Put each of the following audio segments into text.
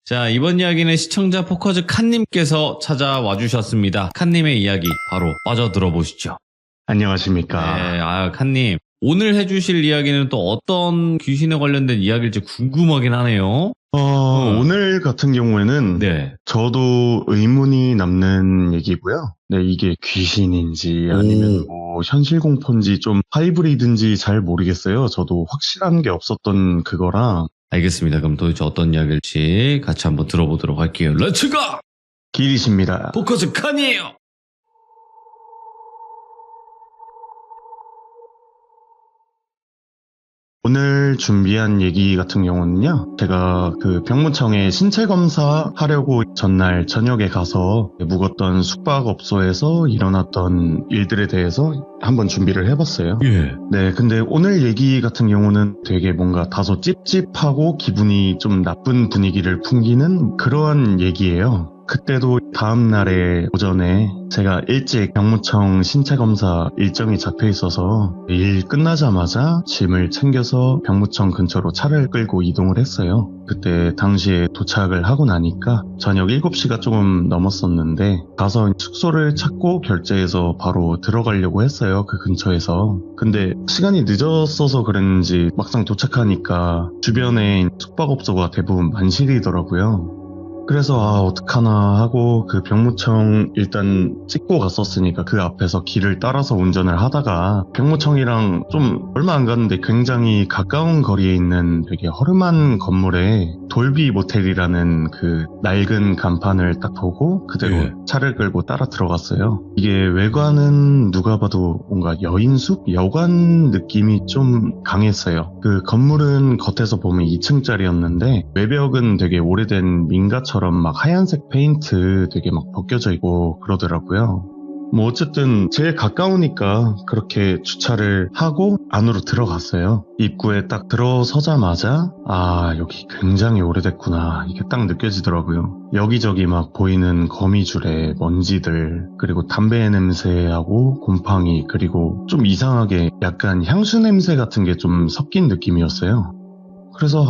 자, 이번 이야기는 시청자 포커즈 칸님께서 찾아와 주셨습니다. 칸님의 이야기 바로 빠져 들어보시죠. 안녕하십니까. 네, 칸님. 오늘 해주실 이야기는 또 어떤 귀신에 관련된 이야기일지 궁금하긴 하네요. 오늘 같은 경우에는 네. 저도 의문이 남는 얘기고요. 네, 이게 귀신인지 아니면 뭐 현실 공포인지 좀 하이브리드인지 잘 모르겠어요. 저도 확실한 게 없었던 그거라. 알겠습니다. 그럼 도대체 어떤 이야기일지 같이 한번 들어보도록 할게요. 렛츠고! 길이십니다. 포커즈 칸이에요! 오늘 준비한 얘기 같은 경우는요, 제가 그 병무청에 신체 검사 하려고 전날 저녁에 가서 묵었던 숙박업소에서 일어났던 일들에 대해서 한번 준비를 해봤어요. 예. 네, 근데 오늘 얘기 같은 경우는 되게 뭔가 다소 찝찝하고 기분이 좀 나쁜 분위기를 풍기는 그러한 얘기예요. 그때도 다음날에 오전에 제가 일찍 병무청 신체검사 일정이 잡혀 있어서 일 끝나자마자 짐을 챙겨서 병무청 근처로 차를 끌고 이동을 했어요. 그때 당시에 도착을 하고 나니까 저녁 7시가 조금 넘었었는데 가서 숙소를 찾고 결제해서 바로 들어가려고 했어요. 그 근처에서. 근데 시간이 늦었어서 그랬는지 막상 도착하니까 주변에 숙박업소가 대부분 만실이더라고요. 그래서 어떡하나 하고 그 병무청 일단 찍고 갔었으니까 그 앞에서 길을 따라서 운전을 하다가 병무청이랑 좀 얼마 안 갔는데 굉장히 가까운 거리에 있는 되게 허름한 건물에 돌비 모텔이라는 그 낡은 간판을 딱 보고 그대로 예. 차를 끌고 따라 들어갔어요. 이게 외관은 누가 봐도 뭔가 여인숙? 여관 느낌이 좀 강했어요. 그 건물은 겉에서 보면 2층짜리였는데 외벽은 되게 오래된 민가처럼 막 하얀색 페인트 되게 막 벗겨져 있고 그러더라고요. 뭐 어쨌든 제일 가까우니까 그렇게 주차를 하고 안으로 들어갔어요. 입구에 딱 들어서자마자 여기 굉장히 오래됐구나 이게 딱 느껴지더라고요. 여기저기 막 보이는 거미줄에 먼지들 그리고 담배 냄새하고 곰팡이 그리고 좀 이상하게 약간 향수 냄새 같은 게 좀 섞인 느낌이었어요. 그래서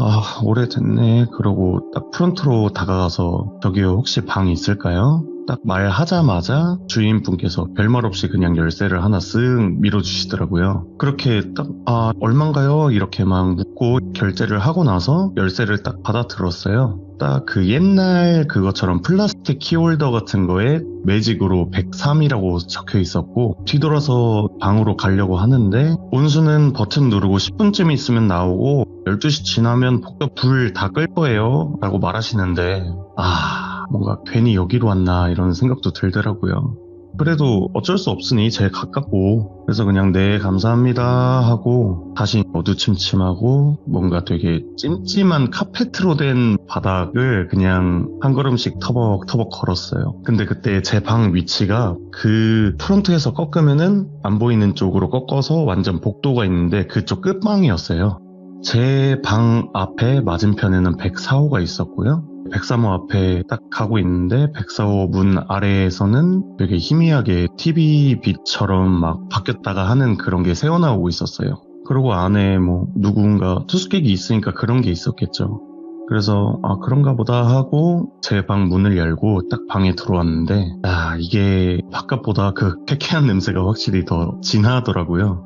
오래됐네 그러고 딱 프론트로 다가가서 저기요 혹시 방 있을까요? 딱 말하자마자 주인분께서 별말 없이 그냥 열쇠를 하나 쓱 밀어주시더라고요. 그렇게 딱 얼만가요? 이렇게 막 묻고 결제를 하고 나서 열쇠를 딱 받아 들었어요. 딱 그 옛날 그것처럼 플라스틱 키홀더 같은 거에 매직으로 103이라고 적혀 있었고 뒤돌아서 방으로 가려고 하는데 온수는 버튼 누르고 10분쯤 있으면 나오고 12시 지나면 복도 불 다 끌 거예요 라고 말하시는데 뭔가 괜히 여기로 왔나 이런 생각도 들더라고요. 그래도 어쩔 수 없으니 제일 가깝고 그래서 그냥 네 감사합니다 하고 다시 어두침침하고 뭔가 되게 찜찜한 카페트로 된 바닥을 그냥 한 걸음씩 터벅터벅 걸었어요. 근데 그때 제 방 위치가 그 프론트에서 꺾으면은 안 보이는 쪽으로 꺾어서 완전 복도가 있는데 그쪽 끝방이었어요. 제 방 앞에 맞은편에는 104호가 있었고요. 103호 앞에 딱 가고 있는데 104호 문 아래에서는 되게 희미하게 TV 빛처럼 막 바뀌었다가 하는 그런 게 새어나오고 있었어요. 그리고 안에 뭐 누군가 투숙객이 있으니까 그런 게 있었겠죠. 그래서 그런가 보다 하고 제 방 문을 열고 딱 방에 들어왔는데 이게 바깥보다 그 쾌쾌한 냄새가 확실히 더 진하더라고요.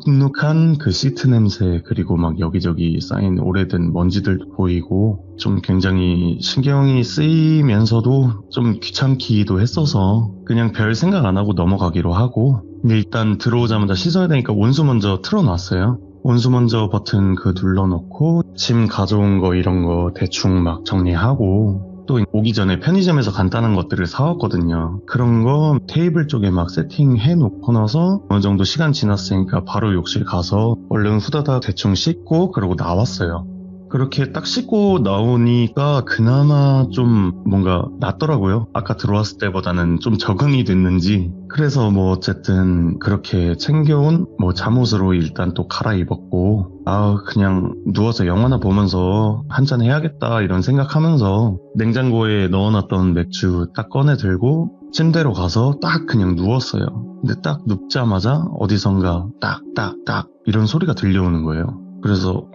눅눅한 그 시트 냄새 그리고 막 여기저기 쌓인 오래된 먼지들도 보이고 좀 굉장히 신경이 쓰이면서도 좀 귀찮기도 했어서 그냥 별 생각 안 하고 넘어가기로 하고 일단 들어오자마자 씻어야 되니까 온수 먼저 틀어놨어요. 온수 먼저 버튼 눌러놓고 짐 가져온 거 이런 거 대충 막 정리하고 또 오기 전에 편의점에서 간단한 것들을 사왔거든요. 그런 거 테이블 쪽에 막 세팅해 놓고 나서 어느 정도 시간 지났으니까 바로 욕실 가서 얼른 후다닥 대충 씻고 그러고 나왔어요. 그렇게 딱 씻고 나오니까 그나마 좀 뭔가 낫더라고요. 아까 들어왔을 때보다는 좀 적응이 됐는지. 그래서 뭐 어쨌든 그렇게 챙겨온 잠옷으로 일단 또 갈아입었고 그냥 누워서 영화나 보면서 한잔 해야겠다 이런 생각하면서 냉장고에 넣어놨던 맥주 딱 꺼내 들고 침대로 가서 딱 그냥 누웠어요. 근데 딱 눕자마자 어디선가 딱딱딱 이런 소리가 들려오는 거예요. 그래서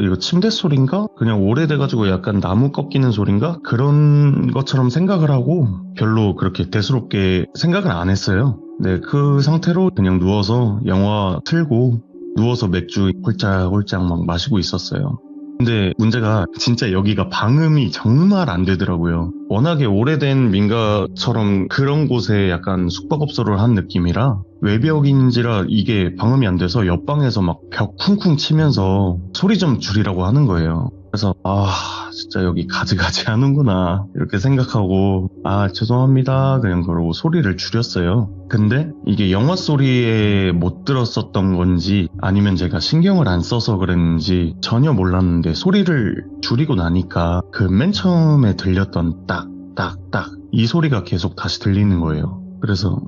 이거 침대 소린가? 그냥 오래돼가지고 약간 나무 꺾이는 소린가? 그런 것처럼 생각을 하고 별로 그렇게 대수롭게 생각을 안 했어요. 네, 그 상태로 그냥 누워서 영화 틀고 누워서 맥주 홀짝홀짝 막 마시고 있었어요. 근데 문제가 진짜 여기가 방음이 정말 안 되더라고요. 워낙에 오래된 민가처럼 그런 곳에 약간 숙박업소를 한 느낌이라 외벽인지라 이게 방음이 안 돼서 옆방에서 막 벽 쿵쿵 치면서 소리 좀 줄이라고 하는 거예요. 그래서 진짜 여기 가지가지 하는구나 이렇게 생각하고 죄송합니다 그냥 그러고 소리를 줄였어요. 근데 이게 영화 소리에 못 들었었던 건지 아니면 제가 신경을 안 써서 그랬는지 전혀 몰랐는데 소리를 줄이고 나니까 그 맨 처음에 들렸던 딱딱딱 이 소리가 계속 다시 들리는 거예요. 그래서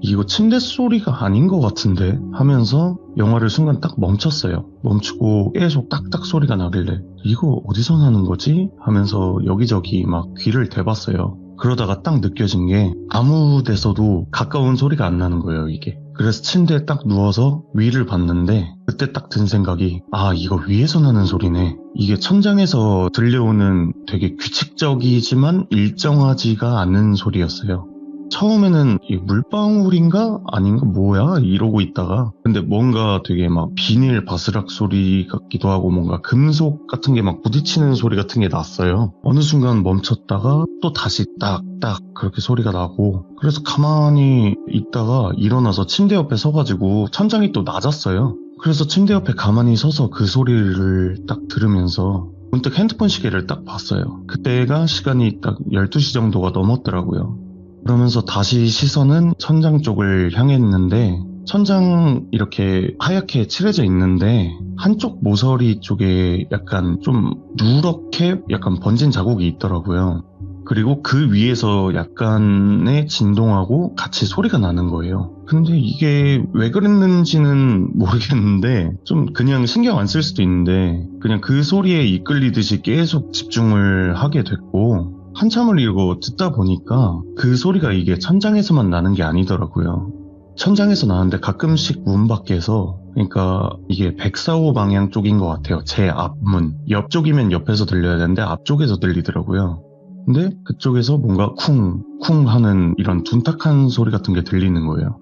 이거 침대 소리가 아닌 것 같은데 하면서 영화를 순간 딱 멈췄어요. 멈추고 계속 딱딱 소리가 나길래 이거 어디서 나는 거지? 하면서 여기저기 막 귀를 대봤어요. 그러다가 딱 느껴진 게 아무 데서도 가까운 소리가 안 나는 거예요, 이게. 그래서 침대에 딱 누워서 위를 봤는데 그때 딱 든 생각이 이거 위에서 나는 소리네. 이게 천장에서 들려오는 되게 규칙적이지만 일정하지가 않은 소리였어요. 처음에는 이 물방울인가 아닌가 뭐야 이러고 있다가 근데 뭔가 되게 막 비닐 바스락 소리 같기도 하고 뭔가 금속 같은 게 막 부딪히는 소리 같은 게 났어요. 어느 순간 멈췄다가 또 다시 딱딱 그렇게 소리가 나고 그래서 가만히 있다가 일어나서 침대 옆에 서가지고 천장이 또 낮았어요. 그래서 침대 옆에 가만히 서서 그 소리를 딱 들으면서 문득 핸드폰 시계를 딱 봤어요. 그때가 시간이 딱 12시 정도가 넘었더라고요. 그러면서 다시 시선은 천장 쪽을 향했는데 천장 이렇게 하얗게 칠해져 있는데 한쪽 모서리 쪽에 약간 좀 누렇게 약간 번진 자국이 있더라고요. 그리고 그 위에서 약간의 진동하고 같이 소리가 나는 거예요. 근데 이게 왜 그랬는지는 모르겠는데 좀 그냥 신경 안 쓸 수도 있는데 그냥 그 소리에 이끌리듯이 계속 집중을 하게 됐고 한참을 이러고 듣다 보니까 그 소리가 이게 천장에서만 나는 게 아니더라고요. 천장에서 나는데 가끔씩 문 밖에서 그러니까 이게 104호 방향 쪽인 것 같아요. 제 앞문. 옆쪽이면 옆에서 들려야 되는데 앞쪽에서 들리더라고요. 근데 그쪽에서 뭔가 쿵쿵 하는 이런 둔탁한 소리 같은 게 들리는 거예요.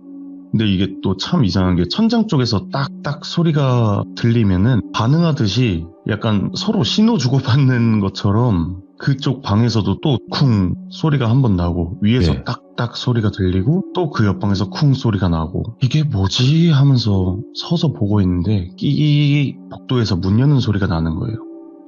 근데 이게 또 참 이상한 게 천장 쪽에서 딱딱 소리가 들리면은 반응하듯이 약간 서로 신호 주고받는 것처럼 그쪽 방에서도 또 쿵 소리가 한번 나고 위에서 네. 딱딱 소리가 들리고 또 그 옆방에서 쿵 소리가 나고 이게 뭐지 하면서 서서 보고 있는데 끼 복도에서 문 여는 소리가 나는 거예요.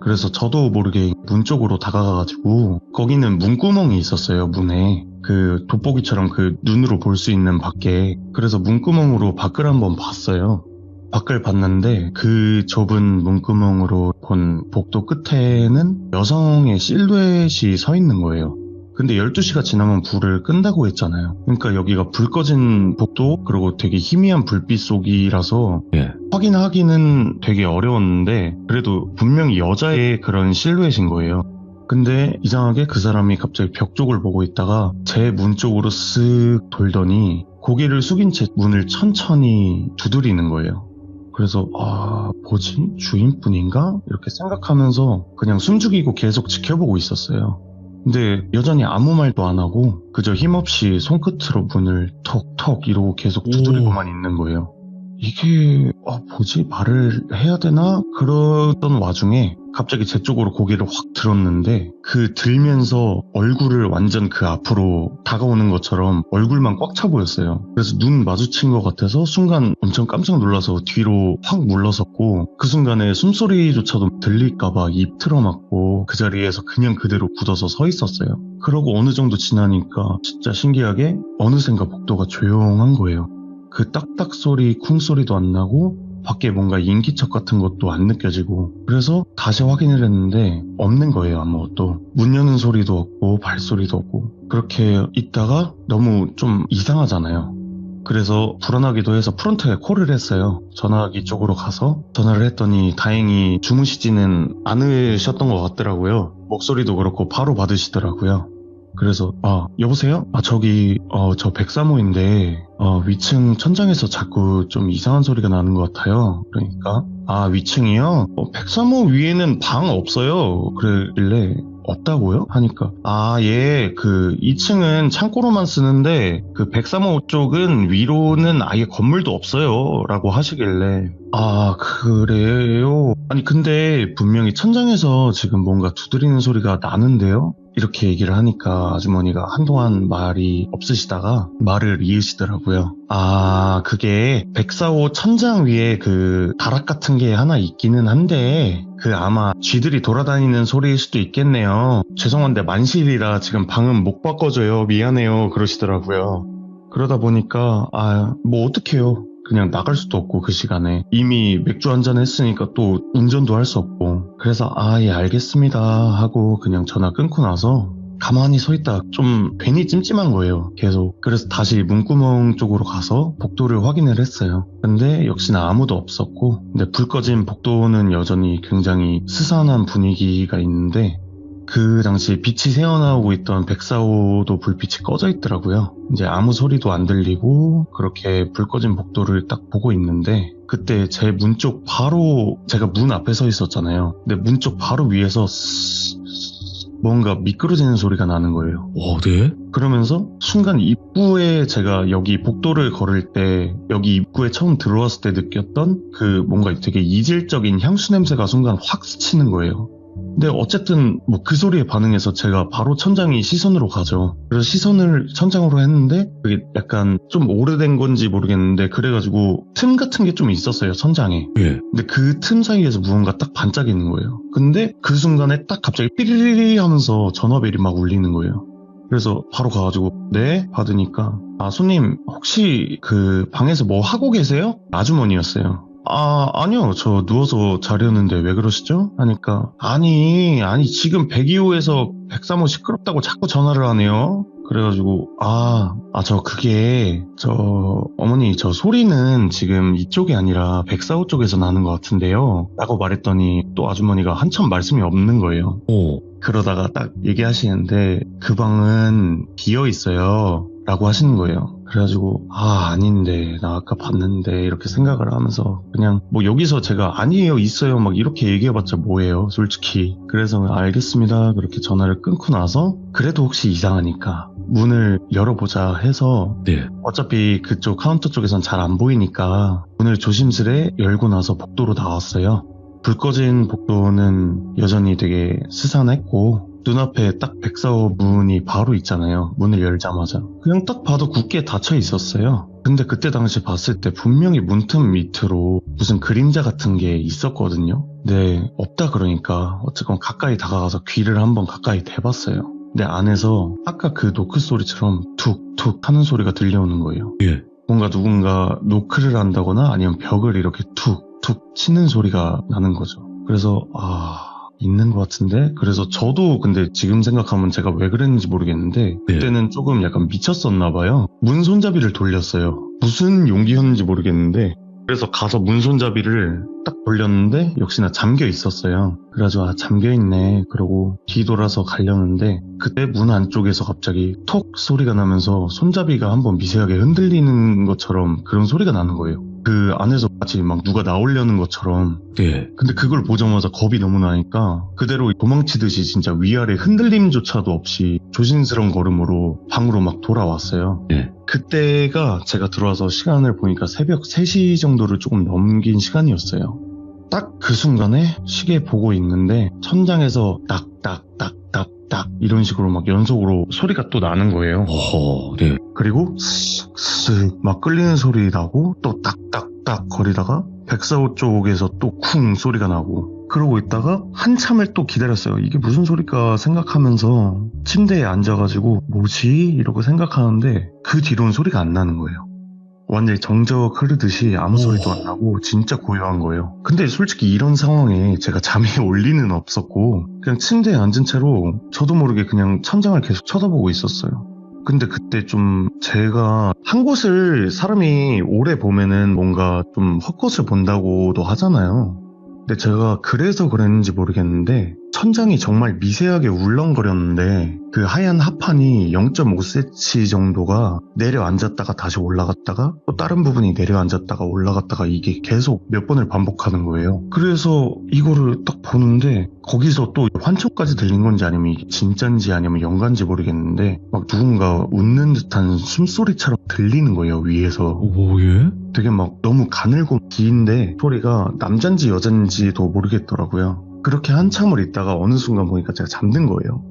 그래서 저도 모르게 문 쪽으로 다가가가지고 거기는 문구멍이 있었어요. 문에 그 돋보기처럼 그 눈으로 볼 수 있는 밖에. 그래서 문구멍으로 밖을 한번 봤어요. 밖을 봤는데 그 좁은 문구멍으로 본 복도 끝에는 여성의 실루엣이 서 있는 거예요. 근데 12시가 지나면 불을 끈다고 했잖아요. 그러니까 여기가 불 꺼진 복도 그리고 되게 희미한 불빛 속이라서 예. 확인하기는 되게 어려웠는데 그래도 분명히 여자의 그런 실루엣인 거예요. 근데 이상하게 그 사람이 갑자기 벽 쪽을 보고 있다가 제 문 쪽으로 쓱 돌더니 고개를 숙인 채 문을 천천히 두드리는 거예요. 그래서 뭐지? 주인분인가? 이렇게 생각하면서 그냥 숨죽이고 계속 지켜보고 있었어요. 근데 여전히 아무 말도 안 하고 그저 힘없이 손끝으로 문을 톡톡 이러고 계속 두드리고만 있는 거예요. 이게 뭐지? 말을 해야 되나? 그러던 와중에 갑자기 제 쪽으로 고개를 확 들었는데 그 들면서 얼굴을 완전 그 앞으로 다가오는 것처럼 얼굴만 꽉 차 보였어요. 그래서 눈 마주친 것 같아서 순간 엄청 깜짝 놀라서 뒤로 확 물러섰고 그 순간에 숨소리조차도 들릴까봐 입 틀어막고 그 자리에서 그냥 그대로 굳어서 서 있었어요. 그러고 어느 정도 지나니까 진짜 신기하게 어느샌가 복도가 조용한 거예요. 그 딱딱 소리, 쿵 소리도 안 나고 밖에 뭔가 인기척 같은 것도 안 느껴지고 그래서 다시 확인을 했는데 없는 거예요. 아무것도. 문 여는 소리도 없고 발소리도 없고 그렇게 있다가 너무 좀 이상하잖아요. 그래서 불안하기도 해서 프론트에 콜을 했어요. 전화기 쪽으로 가서 전화를 했더니 다행히 주무시지는 않으셨던 것 같더라고요. 목소리도 그렇고 바로 받으시더라고요. 그래서 여보세요? 저기 저 103호인데 위층 천장에서 자꾸 좀 이상한 소리가 나는 것 같아요. 그러니까 아, 위층이요? 103호 위에는 방 없어요. 그러길래 없다고요? 하니까 예, 그 2층은 창고로만 쓰는데 그 103호 쪽은 위로는 아예 건물도 없어요 라고 하시길래 아, 그래요? 아니 근데 분명히 천장에서 지금 뭔가 두드리는 소리가 나는데요? 이렇게 얘기를 하니까 아주머니가 한동안 말이 없으시다가 말을 이으시더라고요. 아, 그게 104호 천장 위에 그 다락 같은 게 하나 있기는 한데 그 아마 쥐들이 돌아다니는 소리일 수도 있겠네요. 죄송한데 만실이라 지금 방은 못 바꿔줘요. 미안해요. 그러시더라고요. 그러다 보니까 뭐 어떡해요. 그냥 나갈 수도 없고 그 시간에 이미 맥주 한잔 했으니까 또 운전도 할 수 없고 그래서 예, 알겠습니다 하고 그냥 전화 끊고 나서 가만히 서 있다 좀 괜히 찜찜한 거예요. 계속. 그래서 다시 문구멍 쪽으로 가서 복도를 확인을 했어요. 근데 역시나 아무도 없었고 근데 불 꺼진 복도는 여전히 굉장히 스산한 분위기가 있는데 그 당시 빛이 새어나오고 있던 104호도 불빛이 꺼져 있더라고요. 이제 아무 소리도 안 들리고 그렇게 불 꺼진 복도를 딱 보고 있는데 그때 제 문 쪽 바로 제가 문 앞에 서 있었잖아요. 근데 문 쪽 바로 위에서 뭔가 미끄러지는 소리가 나는 거예요. 네? 그러면서 순간 입구에 제가 여기 복도를 걸을 때 여기 입구에 처음 들어왔을 때 느꼈던 그 뭔가 되게 이질적인 향수 냄새가 순간 확 스치는 거예요. 근데 어쨌든 뭐 그 소리에 반응해서 제가 바로 천장이 시선으로 가죠. 그래서 시선을 천장으로 했는데 그게 약간 좀 오래된 건지 모르겠는데 그래가지고 틈 같은 게 좀 있었어요, 천장에. 예. 근데 그 틈 사이에서 무언가 딱 반짝이는 거예요. 근데 그 순간에 딱 갑자기 삐리리리 하면서 전화벨이 막 울리는 거예요. 그래서 바로 가가지고 네? 받으니까 손님 혹시 그 방에서 뭐 하고 계세요? 아주머니였어요. 아니요. 저 누워서 자려는데 왜 그러시죠? 하니까 아니 지금 102호에서 103호 시끄럽다고 자꾸 전화를 하네요. 그래가지고 어머니 저 소리는 지금 이쪽이 아니라 104호 쪽에서 나는 것 같은데요 라고 말했더니 또 아주머니가 한참 말씀이 없는 거예요. 그러다가 딱 얘기하시는데 그 방은 비어 있어요 라고 하시는 거예요. 그래가지고 아닌데 나 아까 봤는데 이렇게 생각을 하면서 그냥 뭐 여기서 제가 아니에요 있어요 막 이렇게 얘기해봤자 뭐예요 솔직히. 그래서 알겠습니다 그렇게 전화를 끊고 나서 그래도 혹시 이상하니까 문을 열어보자 해서 네. 어차피 그쪽 카운터 쪽에선 잘 안 보이니까 문을 조심스레 열고 나서 복도로 나왔어요. 불 꺼진 복도는 여전히 되게 스산했고 눈앞에 딱 104호 문이 바로 있잖아요. 문을 열자마자 그냥 딱 봐도 굳게 닫혀 있었어요. 근데 그때 당시 봤을 때 분명히 문틈 밑으로 무슨 그림자 같은 게 있었거든요. 네, 없다 그러니까 어쨌건 가까이 다가가서 귀를 한번 가까이 대봤어요. 근데 안에서 아까 그 노크 소리처럼 툭툭 하는 소리가 들려오는 거예요. 예. 뭔가 누군가 노크를 한다거나 아니면 벽을 이렇게 툭툭 치는 소리가 나는 거죠. 그래서 있는 것 같은데? 그래서 저도 근데 지금 생각하면 제가 왜 그랬는지 모르겠는데 그때는 조금 약간 미쳤었나 봐요. 문 손잡이를 돌렸어요. 무슨 용기였는지 모르겠는데 그래서 가서 문 손잡이를 딱 돌렸는데 역시나 잠겨 있었어요. 그래가지고 잠겨 있네 그러고 뒤돌아서 가려는데 그때 문 안쪽에서 갑자기 톡 소리가 나면서 손잡이가 한번 미세하게 흔들리는 것처럼 그런 소리가 나는 거예요. 그 안에서 마치 막 누가 나오려는 것처럼. 네. 근데 그걸 보자마자 겁이 너무 나니까 그대로 도망치듯이 진짜 위아래 흔들림조차도 없이 조심스러운 걸음으로 방으로 막 돌아왔어요. 네. 그때가 제가 들어와서 시간을 보니까 새벽 3시 정도를 조금 넘긴 시간이었어요. 딱 그 순간에 시계 보고 있는데 천장에서 딱딱딱딱딱 이런 식으로 막 연속으로 소리가 또 나는 거예요. 네. 그리고 쓱쓱 막 끌리는 소리 나고 또 딱딱딱 거리다가 104호 쪽에서 또 쿵 소리가 나고 그러고 있다가 한참을 또 기다렸어요. 이게 무슨 소리일까 생각하면서 침대에 앉아가지고 뭐지? 이러고 생각하는데 그 뒤로는 소리가 안 나는 거예요. 완전히 정적 흐르듯이 아무 소리도 안 나고 진짜 고요한 거예요. 근데 솔직히 이런 상황에 제가 잠이 올 리는 없었고 그냥 침대에 앉은 채로 저도 모르게 그냥 천장을 계속 쳐다보고 있었어요. 근데 그때 좀 제가 한 곳을 사람이 오래 보면은 뭔가 좀 헛것을 본다고도 하잖아요. 근데 제가 그래서 그랬는지 모르겠는데 천장이 정말 미세하게 울렁거렸는데 그 하얀 합판이 0.5cm 정도가 내려앉았다가 다시 올라갔다가 또 다른 부분이 내려앉았다가 올라갔다가 이게 계속 몇 번을 반복하는 거예요. 그래서 이거를 딱 보는데 거기서 또 환청까지 들린 건지 아니면 이게 진짠지 아니면 연관지 모르겠는데 막 누군가 웃는 듯한 숨소리처럼 들리는 거예요, 위에서. 오, 예? 되게 막 너무 가늘고 긴데 소리가 남잔지 여잔지도 모르겠더라고요. 그렇게 한참을 있다가 어느 순간 보니까 제가 잠든 거예요.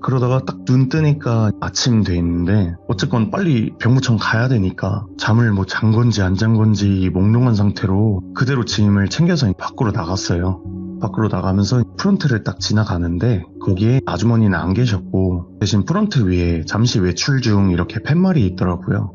그러다가 딱 눈 뜨니까 아침 돼 있는데 어쨌건 빨리 병무청 가야 되니까 잠을 뭐 잔 건지 안 잔 건지 몽롱한 상태로 그대로 짐을 챙겨서 밖으로 나갔어요. 밖으로 나가면서 프런트를 딱 지나가는데 거기에 아주머니는 안 계셨고 대신 프런트 위에 잠시 외출 중 이렇게 팻말이 있더라고요.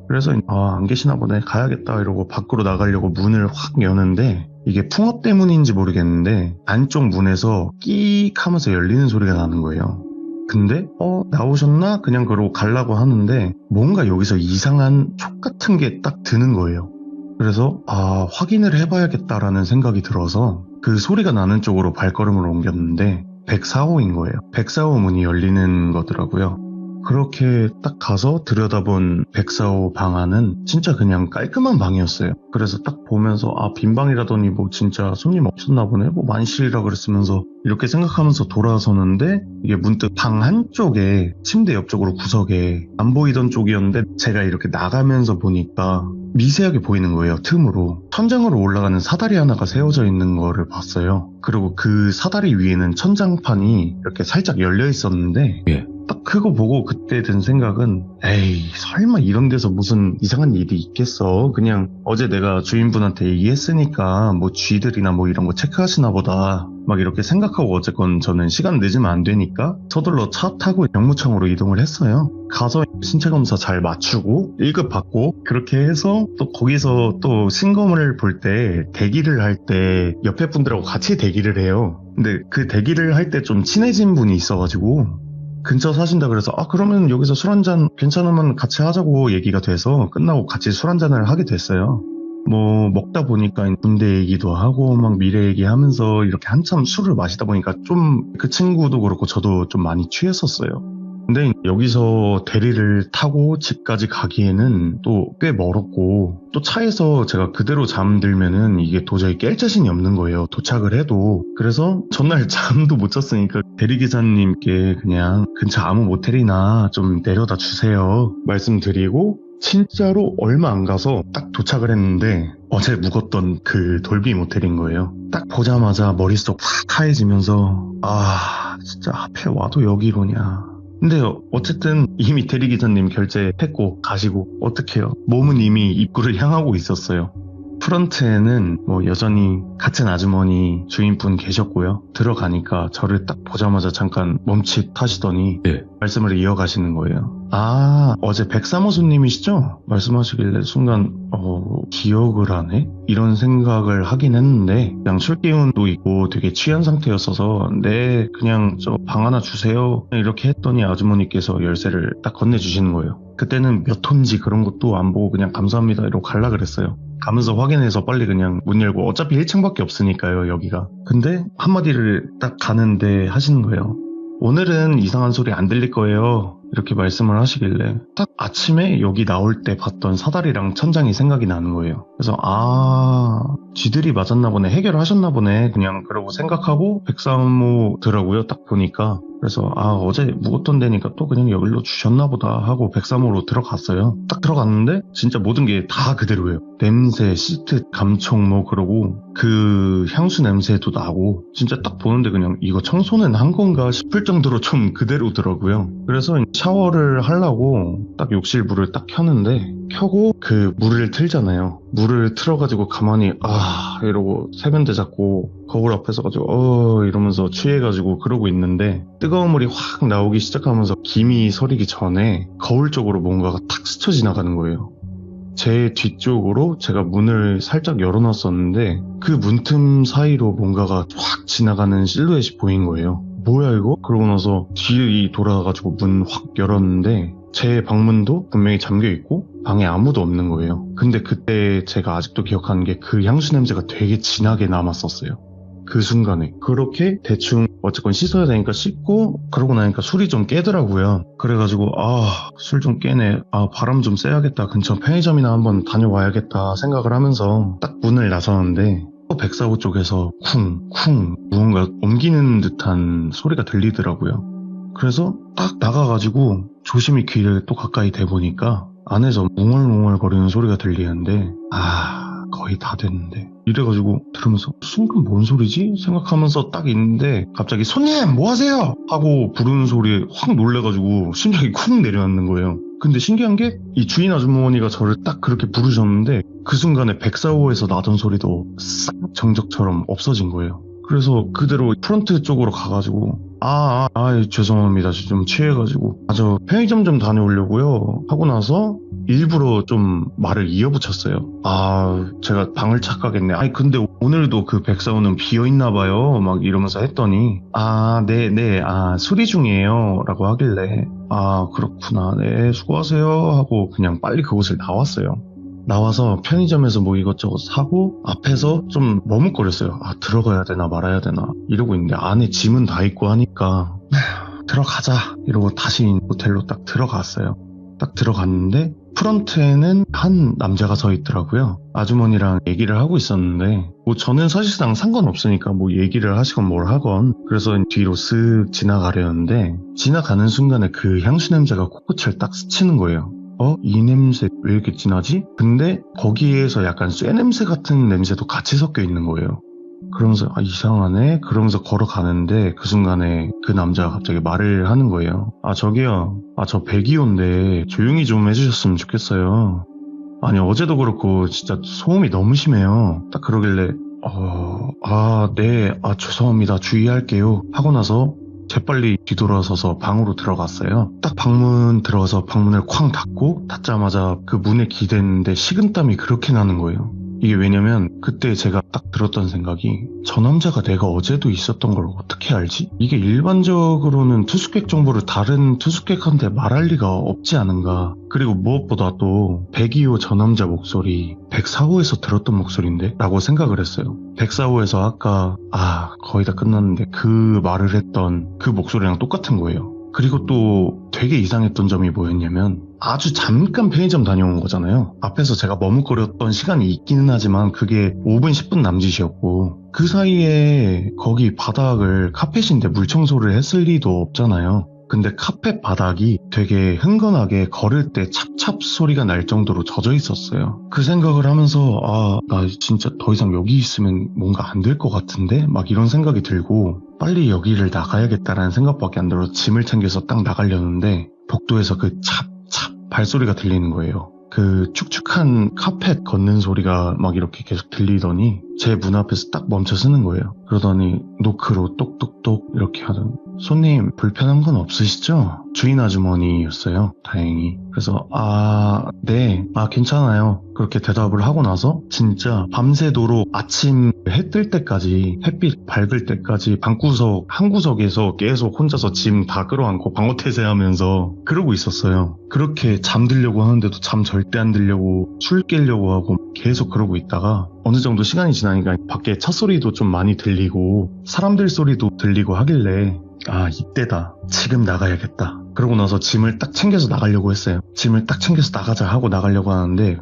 그래서 안 계시나 보네, 가야겠다 이러고 밖으로 나가려고 문을 확 여는데 이게 풍업 때문인지 모르겠는데 안쪽 문에서 끼익 하면서 열리는 소리가 나는 거예요. 근데 나오셨나? 그냥 그러고 가려고 하는데 뭔가 여기서 이상한 촉 같은 게 딱 드는 거예요. 그래서 확인을 해봐야겠다라는 생각이 들어서 그 소리가 나는 쪽으로 발걸음을 옮겼는데 104호인 거예요. 104호 문이 열리는 거더라고요. 그렇게 딱 가서 들여다본 104호 방 안은 진짜 그냥 깔끔한 방이었어요. 그래서 딱 보면서 빈 방이라더니 뭐 진짜 손님 없었나 보네, 뭐 만실이라 그랬으면서 이렇게 생각하면서 돌아서는데 이게 문득 방 한쪽에 침대 옆쪽으로 구석에 안 보이던 쪽이었는데 제가 이렇게 나가면서 보니까 미세하게 보이는 거예요. 틈으로 천장으로 올라가는 사다리 하나가 세워져 있는 거를 봤어요. 그리고 그 사다리 위에는 천장판이 이렇게 살짝 열려 있었는데 예. 딱 그거 보고 그때 든 생각은 에이 설마 이런 데서 무슨 이상한 일이 있겠어, 그냥 어제 내가 주인분한테 얘기했으니까 뭐 쥐들이나 뭐 이런 거 체크하시나 보다 막 이렇게 생각하고 어쨌건 저는 시간 늦으면 안 되니까 서둘러 차 타고 병무청으로 이동을 했어요. 가서 신체검사 잘 맞추고 1급 받고 그렇게 해서 또 거기서 또 신검을 볼 때 대기를 할 때 옆에 분들하고 같이 대기를 해요. 근데 그 대기를 할 때 좀 친해진 분이 있어가지고 근처 사신다 그래서 그러면 여기서 술 한잔 괜찮으면 같이 하자고 얘기가 돼서 끝나고 같이 술 한잔을 하게 됐어요. 뭐 먹다 보니까 군대 얘기도 하고 막 미래 얘기하면서 이렇게 한참 술을 마시다 보니까 좀 그 친구도 그렇고 저도 좀 많이 취했었어요. 근데 여기서 대리를 타고 집까지 가기에는 또 꽤 멀었고 또 차에서 제가 그대로 잠들면은 이게 도저히 깰 자신이 없는 거예요, 도착을 해도. 그래서 전날 잠도 못 잤으니까 대리기사님께 그냥 근처 아무 모텔이나 좀 내려다 주세요 말씀드리고 진짜로 얼마 안 가서 딱 도착을 했는데 어제 묵었던 그 돌비 모텔인 거예요. 딱 보자마자 머릿속 확 하얘지면서 진짜 하필 와도 여기로냐. 근데 어쨌든 이미 대리기사님 결제했고 가시고 어떡해요. 몸은 이미 입구를 향하고 있었어요. 프런트에는 뭐 여전히 같은 아주머니 주인분 계셨고요. 들어가니까 저를 딱 보자마자 잠깐 멈칫하시더니 네. 말씀을 이어가시는 거예요. 어제 103호 손님이시죠? 말씀하시길래 순간 기억을 하네? 이런 생각을 하긴 했는데 그냥 술 기운도 있고 되게 취한 상태였어서 네 그냥 저 방 하나 주세요 이렇게 했더니 아주머니께서 열쇠를 딱 건네주시는 거예요. 그때는 몇 톤지 그런 것도 안 보고 그냥 감사합니다 이러고 갈라 그랬어요. 가면서 확인해서 빨리 그냥 문 열고 어차피 1층밖에 없으니까요 여기가. 근데 한마디를 딱 가는데 하시는 거예요. 오늘은 이상한 소리 안 들릴 거예요 이렇게 말씀을 하시길래 딱 아침에 여기 나올 때 봤던 사다리랑 천장이 생각이 나는 거예요. 그래서 쥐들이 맞았나 보네, 해결하셨나 보네 그냥 그러고 생각하고 103호더라고요 딱 보니까. 그래서 어제 묵었던 데니까 또 그냥 여기로 주셨나 보다 하고 103호로 들어갔어요. 딱 들어갔는데 진짜 모든 게 다 그대로예요. 냄새, 시트, 감촉 뭐 그러고 그 향수 냄새도 나고 진짜 딱 보는데 그냥 이거 청소는 한 건가 싶을 정도로 좀 그대로더라고요. 그래서 샤워를 하려고 딱 욕실 물을 딱 켰는데 켜고 그 물을 틀잖아요. 물을 틀어가지고 가만히 이러고 세면대 잡고 거울 앞에 서가지고 이러면서 취해가지고 그러고 있는데 뜨거운 물이 확 나오기 시작하면서 김이 서리기 전에 거울 쪽으로 뭔가가 탁 스쳐 지나가는 거예요. 제 뒤쪽으로 제가 문을 살짝 열어놨었는데 그 문틈 사이로 뭔가가 확 지나가는 실루엣이 보인 거예요. 뭐야 이거? 그러고 나서 뒤에 돌아가가지고 문 확 열었는데 제 방문도 분명히 잠겨있고 방에 아무도 없는 거예요. 근데 그때 제가 아직도 기억하는 게 그 향수 냄새가 되게 진하게 남았었어요. 그 순간에 그렇게 대충 어쨌건 씻어야 되니까 씻고 그러고 나니까 술이 좀 깨더라고요. 그래가지고 술 좀 깨네, 바람 좀 쐬야겠다, 근처 편의점이나 한번 다녀와야겠다 생각을 하면서 딱 문을 나서는데 또 백사호 쪽에서 쿵쿵 무언가 옮기는 듯한 소리가 들리더라고요. 그래서 딱 나가가지고 조심히 귀를 또 가까이 대보니까 안에서 웅얼웅얼거리는 소리가 들리는데 거의 다 됐는데 이래가지고 들으면서 순간 뭔 소리지? 생각하면서 딱 있는데 갑자기 손님 뭐하세요? 하고 부르는 소리에 확 놀래가지고 심장이 쿵 내려앉는 거예요. 근데 신기한 게 이 주인 아주머니가 저를 딱 그렇게 부르셨는데 그 순간에 백사호에서 나던 소리도 싹 정적처럼 없어진 거예요. 그래서 그대로 프런트 쪽으로 가가지고 죄송합니다, 좀 취해가지고 저 편의점 좀 다녀오려고요 하고 나서 일부러 좀 말을 이어붙였어요. 제가 방을 착각했네. 근데 오늘도 그 백사호는 비어있나봐요 막 이러면서 했더니 네 수리 중이에요 라고 하길래 그렇구나, 네 수고하세요 하고 그냥 빨리 그곳을 나왔어요. 나와서 편의점에서 뭐 이것저것 사고 앞에서 좀 머뭇거렸어요. 들어가야 되나 말아야 되나 이러고 있는데 안에 짐은 다 있고 하니까 들어가자 이러고 다시 호텔로 딱 들어갔어요. 딱 들어갔는데 프런트에는 한 남자가 서 있더라고요. 아주머니랑 얘기를 하고 있었는데 뭐 저는 사실상 상관없으니까 뭐 얘기를 하시건 뭘 하건 그래서 뒤로 쓱 지나가려는데 지나가는 순간에 그 향수 냄새가 코끝을 딱 스치는 거예요. 이 냄새 왜 이렇게 진하지? 근데 거기에서 약간 쇠 냄새 같은 냄새도 같이 섞여 있는 거예요. 그러면서 이상하네? 그러면서 걸어가는데 그 순간에 그 남자가 갑자기 말을 하는 거예요. 저기요, 저 백이호인데 조용히 좀 해주셨으면 좋겠어요. 아니 어제도 그렇고 진짜 소음이 너무 심해요. 딱 그러길래 네, 죄송합니다, 주의할게요 하고 나서 재빨리 뒤돌아서서 방으로 들어갔어요. 딱 방문 들어가서 방문을 쾅 닫고 닫자마자 그 문에 기댔는데 식은땀이 그렇게 나는 거예요. 이게 왜냐면 그때 제가 딱 들었던 생각이 저 남자가 내가 어제도 있었던 걸 어떻게 알지? 이게 일반적으로는 투숙객 정보를 다른 투숙객한테 말할 리가 없지 않은가. 그리고 무엇보다 또 102호 저 남자 목소리 104호에서 들었던 목소리인데? 라고 생각을 했어요. 104호에서 아까 거의 다 끝났는데 그 말을 했던 그 목소리랑 똑같은 거예요. 그리고 또 되게 이상했던 점이 뭐였냐면 아주 잠깐 편의점 다녀온 거잖아요. 앞에서 제가 머뭇거렸던 시간이 있기는 하지만 그게 5분 10분 남짓이었고 그 사이에 거기 바닥을 카펫인데 물 청소를 했을 리도 없잖아요. 근데 카펫 바닥이 되게 흥건하게 걸을 때 찹찹 소리가 날 정도로 젖어 있었어요. 그 생각을 하면서 나 진짜 더 이상 여기 있으면 뭔가 안 될 것 같은데? 막 이런 생각이 들고 빨리 여기를 나가야겠다라는 생각밖에 안 들어서 짐을 챙겨서 딱 나가려는데 복도에서 그 찹찹 발소리가 들리는 거예요. 그 축축한 카펫 걷는 소리가 막 이렇게 계속 들리더니 제 문 앞에서 딱 멈춰 서는 거예요. 그러더니 노크로 똑똑똑 이렇게 하더니 손님 불편한 건 없으시죠? 주인 아주머니였어요. 다행히. 그래서 네, 괜찮아요. 그렇게 대답을 하고 나서 진짜 밤새도록 아침 해 뜰 때까지 햇빛 밝을 때까지 방구석 한 구석에서 계속 혼자서 짐 다 끌어안고 방어태세하면서 그러고 있었어요. 그렇게 잠들려고 하는데도 잠 절대 안 들려고 술 깨려고 하고 계속 그러고 있다가 어느 정도 시간이 지나니까 밖에 차 소리도 좀 많이 들리고 사람들 소리도 들리고 하길래 이때다, 지금 나가야겠다. 그러고 나서 짐을 딱 챙겨서 나가려고 했어요. 짐을 딱 챙겨서 나가자 하고 나가려고 하는데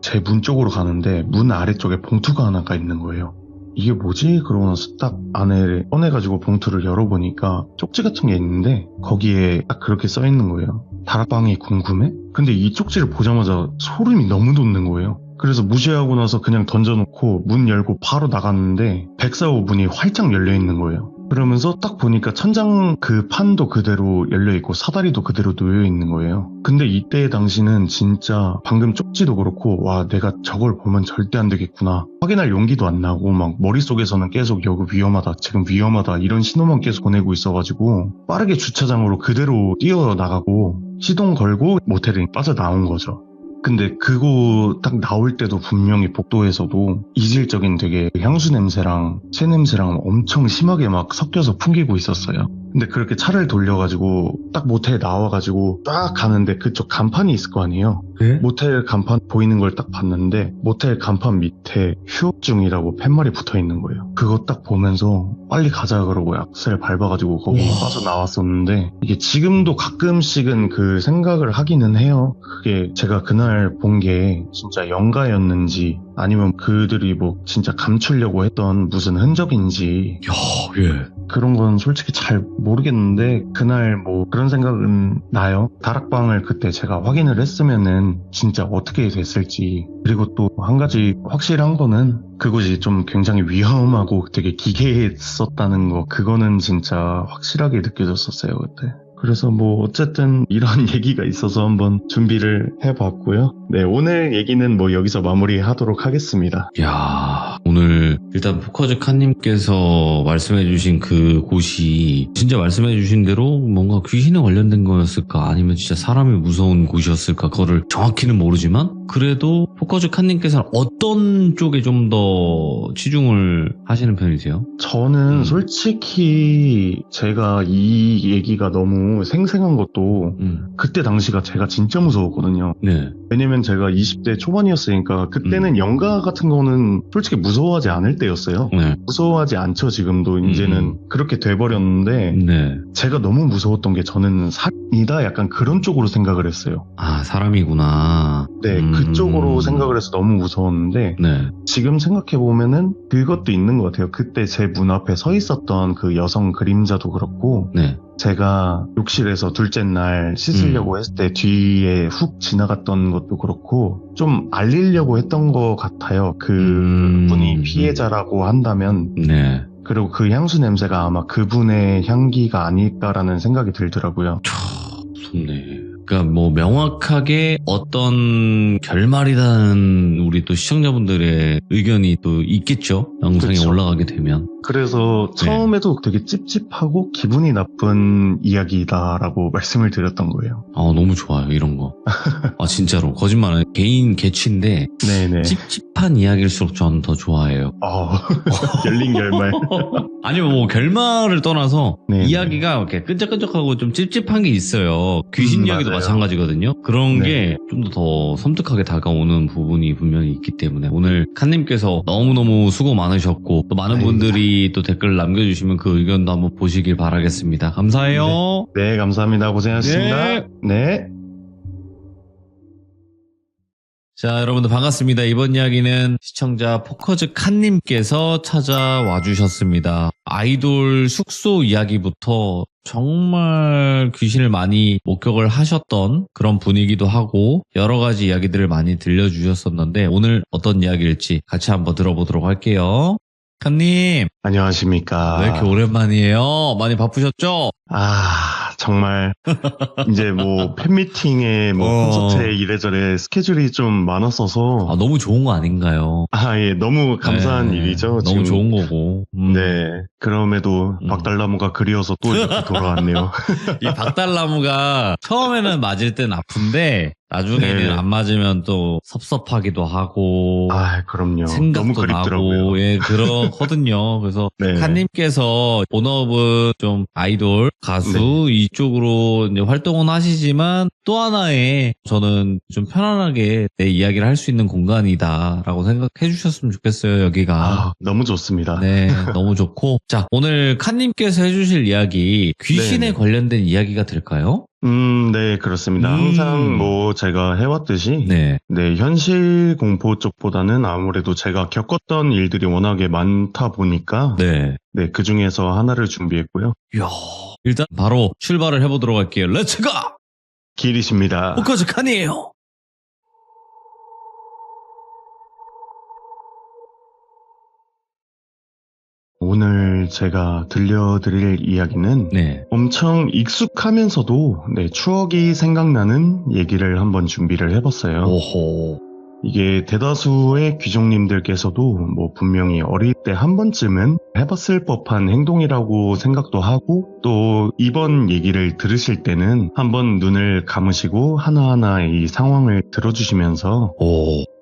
제 문 쪽으로 가는데 문 아래쪽에 봉투가 하나가 있는 거예요. 이게 뭐지? 그러고 나서 딱 안에 꺼내가지고 봉투를 열어보니까 쪽지 같은 게 있는데 거기에 딱 그렇게 써 있는 거예요. 다락방이 궁금해? 근데 이 쪽지를 보자마자 소름이 너무 돋는 거예요. 그래서 무시하고 나서 그냥 던져놓고 문 열고 바로 나갔는데 104호 문이 활짝 열려있는 거예요. 그러면서 딱 보니까 천장 그 판도 그대로 열려있고 사다리도 그대로 놓여있는 거예요. 근데 이때의 당시는 진짜 방금 쪽지도 그렇고 내가 저걸 보면 절대 안 되겠구나, 확인할 용기도 안 나고 막 머릿속에서는 계속 여기 위험하다, 지금 위험하다 이런 신호만 계속 보내고 있어가지고 빠르게 주차장으로 그대로 뛰어나가고 시동 걸고 모텔에 빠져나온 거죠. 근데 그거 딱 나올 때도 분명히 복도에서도 이질적인 되게 향수 냄새랑 새 냄새랑 엄청 심하게 막 섞여서 풍기고 있었어요. 근데 그렇게 차를 돌려가지고 딱 모텔에 나와가지고 딱 가는데 그쪽 간판이 있을 거 아니에요. 네? 모텔 간판 보이는 걸 딱 봤는데 모텔 간판 밑에 휴업 중이라고 팻말이 붙어 있는 거예요. 그거 딱 보면서 빨리 가자 그러고 악셀 밟아가지고 거기 와. 빠져나왔었는데 이게 지금도 가끔씩은 그 생각을 하기는 해요. 그게 제가 그날 본 게 진짜 영가였는지 아니면 그들이 뭐 진짜 감추려고 했던 무슨 흔적인지 야, 예. 그런 건 솔직히 잘 모르겠는데 그날 뭐 그런 생각은 나요. 다락방을 그때 제가 확인을 했으면은 진짜 어떻게 됐을지. 그리고 또 한 가지 확실한 거는 그곳이 좀 굉장히 위험하고 되게 기괴했었다는 거, 그거는 진짜 확실하게 느껴졌었어요 그때. 그래서 뭐 어쨌든 이런 얘기가 있어서 한번 준비를 해봤고요. 네, 오늘 얘기는 뭐 여기서 마무리하도록 하겠습니다. 야, 오늘 일단 포커즈 칸님께서 말씀해주신 그 곳이 진짜 말씀해주신 대로 뭔가 귀신에 관련된 거였을까 아니면 진짜 사람이 무서운 곳이었을까 그거를 정확히는 모르지만 그래도 포커즈 칸님께서는 어떤 쪽에 좀 더 치중을 하시는 편이세요? 저는 솔직히 제가 이 얘기가 너무 생생한 것도 그때 당시가 제가 진짜 무서웠거든요. 네. 왜냐면 제가 20대 초반이었으니까 그때는 영가 같은 거는 솔직히 무서워하지 않을 때였어요. 네. 무서워하지 않죠 지금도. 이제는 그렇게 돼버렸는데 네. 제가 너무 무서웠던 게 저는 사람이다 약간 그런 쪽으로 생각을 했어요. 아, 사람이구나. 네, 그쪽으로 생각을 해서 너무 무서웠는데 네. 지금 생각해보면은 그것도 있는 것 같아요. 그때 제 문 앞에 서 있었던 그 여성 그림자도 그렇고 네. 제가 욕실에서 둘째 날 씻으려고 했을 때 뒤에 훅 지나갔던 것도 그렇고 좀 알리려고 했던 것 같아요. 그 분이 피해자라고 한다면. 네. 그리고 그 향수 냄새가 아마 그분의 향기가 아닐까라는 생각이 들더라고요. 무섭네. 그러니까 뭐 명확하게 어떤 결말이라는 우리 또 시청자분들의 의견이 또 있겠죠. 영상에 그쵸. 올라가게 되면. 그래서 처음에도 되게 찝찝하고 기분이 나쁜 이야기다라고 말씀을 드렸던 거예요. 아, 너무 좋아요, 이런 거. 아, 진짜로. 거짓말은 개인 개취인데 네네. 찝찝한 이야기일수록 저는 더 좋아해요. 열린 결말. 아니면 뭐 결말을 떠나서 네네. 이야기가 이렇게 끈적끈적하고 좀 찝찝한 게 있어요. 귀신 이야기도 맞아요. 마찬가지거든요. 그런 네. 게 좀 더 섬뜩하게 다가오는 부분이 분명히 있기 때문에 오늘 칸님께서 너무너무 수고 많으셨고 또 많은 분들이 또 댓글 남겨주시면 그 의견도 한번 보시길 바라겠습니다. 감사해요. 네, 감사합니다. 고생하셨습니다. 네. 자, 여러분들 반갑습니다. 이번 이야기는 시청자 포커즈 칸님께서 찾아와 주셨습니다. 아이돌 숙소 이야기부터 정말 귀신을 많이 목격을 하셨던 그런 분이기도 하고 여러 가지 이야기들을 많이 들려주셨었는데 오늘 어떤 이야기일지 같이 한번 들어보도록 할게요. 칸님, 안녕하십니까. 왜 이렇게 오랜만이에요? 많이 바쁘셨죠? 정말 이제 뭐 팬미팅에 뭐 콘서트에 이래저래 스케줄이 좀 많았어서 아, 너무 좋은 거 아닌가요? 예, 너무 감사한 네, 일이죠. 너무 지금. 좋은 거고. 네, 그럼에도 박달나무가 그리워서 또 이렇게 돌아왔네요. 이 박달나무가 처음에는 맞을 땐 아픈데 나중에는 네. 안 맞으면 또 섭섭하기도 하고 그럼요. 너무 생각도 그립더라고요. 나고 예 그렇거든요. 그래서 네. 칸님께서 본업은 좀 아이돌 가수 이쪽으로 이제 활동은 하시지만 또 하나의 저는 좀 편안하게 내 이야기를 할 수 있는 공간이다라고 생각해 주셨으면 좋겠어요. 여기가 너무 좋습니다. 네, 너무 좋고. 자, 오늘 칸님께서 해주실 이야기, 귀신에 네네. 관련된 이야기가 될까요? 네, 그렇습니다. 항상 뭐 제가 해왔듯이 네. 네, 현실 공포 쪽보다는 아무래도 제가 겪었던 일들이 워낙에 많다 보니까 네. 네, 그 중에서 하나를 준비했고요. 이야, 일단 바로 출발을 해보도록 할게요. 렛츠고! 길이십니다. 포커즈 칸이에요. 오늘 제가 들려드릴 이야기는 네. 엄청 익숙하면서도 네, 추억이 생각나는 얘기를 한번 준비를 해봤어요. 오호. 이게 대다수의 귀족님들께서도 뭐 분명히 어릴 때 한 번쯤은 해봤을 법한 행동이라고 생각도 하고 또 이번 얘기를 들으실 때는 한번 눈을 감으시고 하나하나 이 상황을 들어주시면서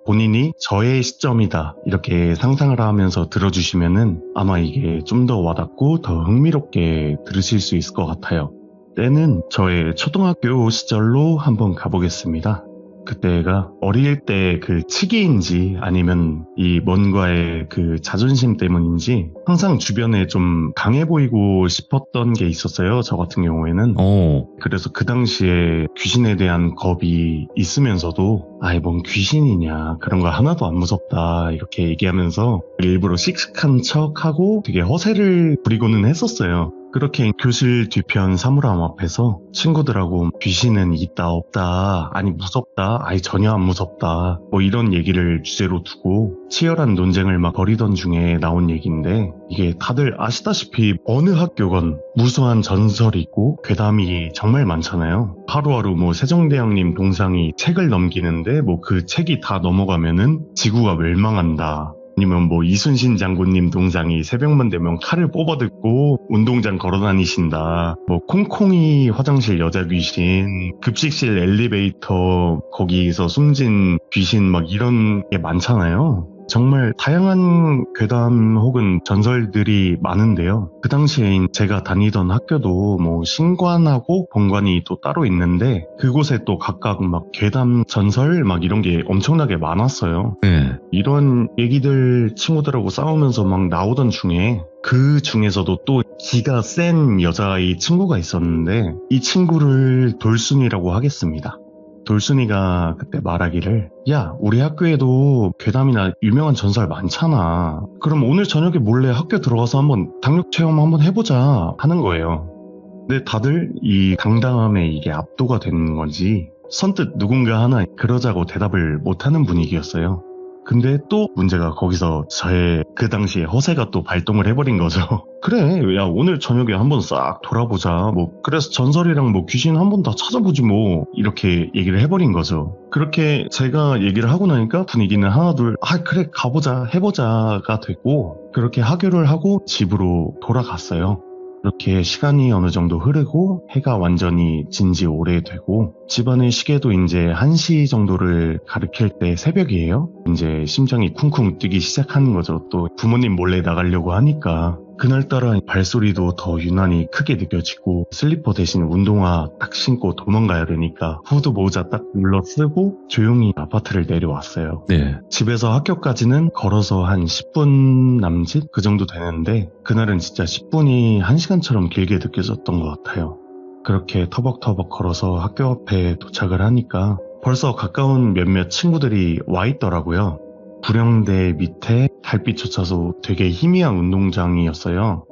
본인이 저의 시점이다 이렇게 상상을 하면서 들어주시면은 아마 이게 좀 더 와닿고 더 흥미롭게 들으실 수 있을 것 같아요. 때는 저의 초등학교 시절로 한번 가보겠습니다. 그때가 어릴 때 그 치기인지 아니면 이 뭔가의 그 자존심 때문인지 항상 주변에 좀 강해 보이고 싶었던 게 있었어요. 저 같은 경우에는. 그래서 그 당시에 귀신에 대한 겁이 있으면서도 아이 뭔 귀신이냐 그런 거 하나도 안 무섭다 이렇게 얘기하면서 일부러 씩씩한 척하고 되게 허세를 부리고는 했었어요. 그렇게 교실 뒤편 사물함 앞에서 친구들하고 귀신은 있다 없다 아니 무섭다 아니 전혀 안 무섭다 뭐 이런 얘기를 주제로 두고 치열한 논쟁을 막 벌이던 중에 나온 얘기인데 이게 다들 아시다시피 어느 학교건 무수한 전설이 있고 괴담이 정말 많잖아요. 하루하루 뭐 세종대왕님 동상이 책을 넘기는데 뭐 그 책이 다 넘어가면은 지구가 멸망한다. 아니면 뭐 이순신 장군님 동상이 새벽만 되면 칼을 뽑아듣고 운동장 걸어다니신다. 뭐 콩콩이 화장실 여자 귀신, 급식실 엘리베이터 거기서 숨진 귀신 막 이런 게 많잖아요. 정말 다양한 괴담 혹은 전설들이 많은데요. 그 당시에 제가 다니던 학교도 뭐 신관하고 본관이 또 따로 있는데 그곳에 또 각각 막 괴담 전설 막 이런 게 엄청나게 많았어요. 네. 이런 얘기들 친구들하고 싸우면서 막 나오던 중에 그 중에서도 또 기가 센 여자아이 친구가 있었는데 이 친구를 돌순이라고 하겠습니다. 돌순이가 그때 말하기를 야 우리 학교에도 괴담이나 유명한 전설 많잖아. 그럼 오늘 저녁에 몰래 학교 들어가서 한번 당력 체험 한번 해보자 하는 거예요. 근데 다들 이 당당함에 이게 압도가 되는 건지 선뜻 누군가 하나 그러자고 대답을 못하는 분위기였어요. 근데 또 문제가 거기서 저의 그 당시에 허세가 또 발동을 해버린 거죠. 그래, 야 오늘 저녁에 한번 싹 돌아보자. 뭐 그래서 전설이랑 뭐 귀신 한번 다 찾아보지 뭐 이렇게 얘기를 해버린 거죠. 그렇게 제가 얘기를 하고 나니까 분위기는 하나 둘 그래 가보자 해보자가 됐고 그렇게 하교를 하고 집으로 돌아갔어요. 그렇게 시간이 어느 정도 흐르고 해가 완전히 진지 오래되고 집안의 시계도 이제 1시 정도를 가리킬 때 새벽이에요. 이제 심장이 쿵쿵 뛰기 시작하는 거죠. 또 부모님 몰래 나가려고 하니까 그날따라 발소리도 더 유난히 크게 느껴지고 슬리퍼 대신 운동화 딱 신고 도망가야 되니까 후드 모자 딱 눌러 쓰고 조용히 아파트를 내려왔어요. 네. 집에서 학교까지는 걸어서 한 10분 남짓 그 정도 되는데 그날은 진짜 10분이 1시간처럼 길게 느껴졌던 것 같아요. 그렇게 터벅터벅 걸어서 학교 앞에 도착을 하니까 벌써 가까운 몇몇 친구들이 와 있더라고요. 구령대 밑에 달빛조차도 되게 희미한 운동장이었어요.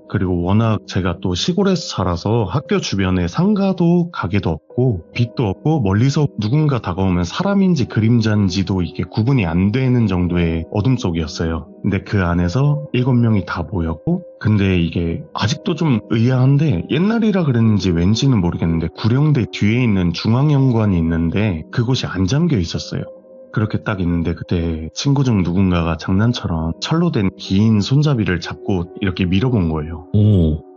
그리고 워낙 제가 또 시골에서 살아서 학교 주변에 상가도 가게도 없고 빛도 없고 멀리서 누군가 다가오면 사람인지 그림자인지도 이게 구분이 안 되는 정도의 어둠 속이었어요. 근데 그 안에서 7명이 다 모였고 근데 이게 아직도 좀 의아한데 옛날이라 그랬는지 왠지는 모르겠는데 구령대 뒤에 있는 중앙연관이 있는데 그곳이 안 잠겨 있었어요. 그렇게 딱 있는데 그때 친구 중 누군가가 장난처럼 철로 된 긴 손잡이를 잡고 이렇게 밀어본 거예요.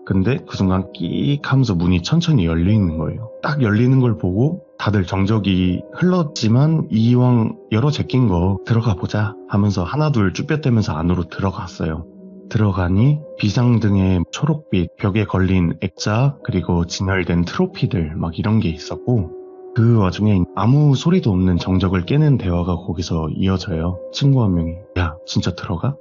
근데 그 순간 끼익 하면서 문이 천천히 열리는 거예요. 딱 열리는 걸 보고 다들 정적이 흘렀지만 이왕 열어 제낀 거 들어가 보자 하면서 하나둘 쭈뼛대면서 안으로 들어갔어요. 들어가니 비상등에 초록빛 벽에 걸린 액자 그리고 진열된 트로피들 막 이런 게 있었고 그 와중에 아무 소리도 없는 정적을 깨는 대화가 거기서 이어져요. 친구 한 명이 야 진짜 들어가?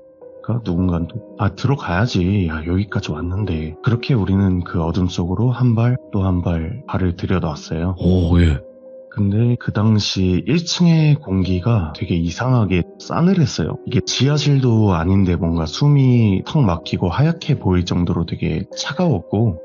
누군가는 또 들어가야지. 야 여기까지 왔는데. 그렇게 우리는 그 어둠 속으로 한 발 또 한 발 발을 들여놨어요. 예. 근데 그 당시 1층의 공기가 되게 이상하게 싸늘했어요. 이게 지하실도 아닌데 뭔가 숨이 턱 막히고 하얗게 보일 정도로 되게 차가웠고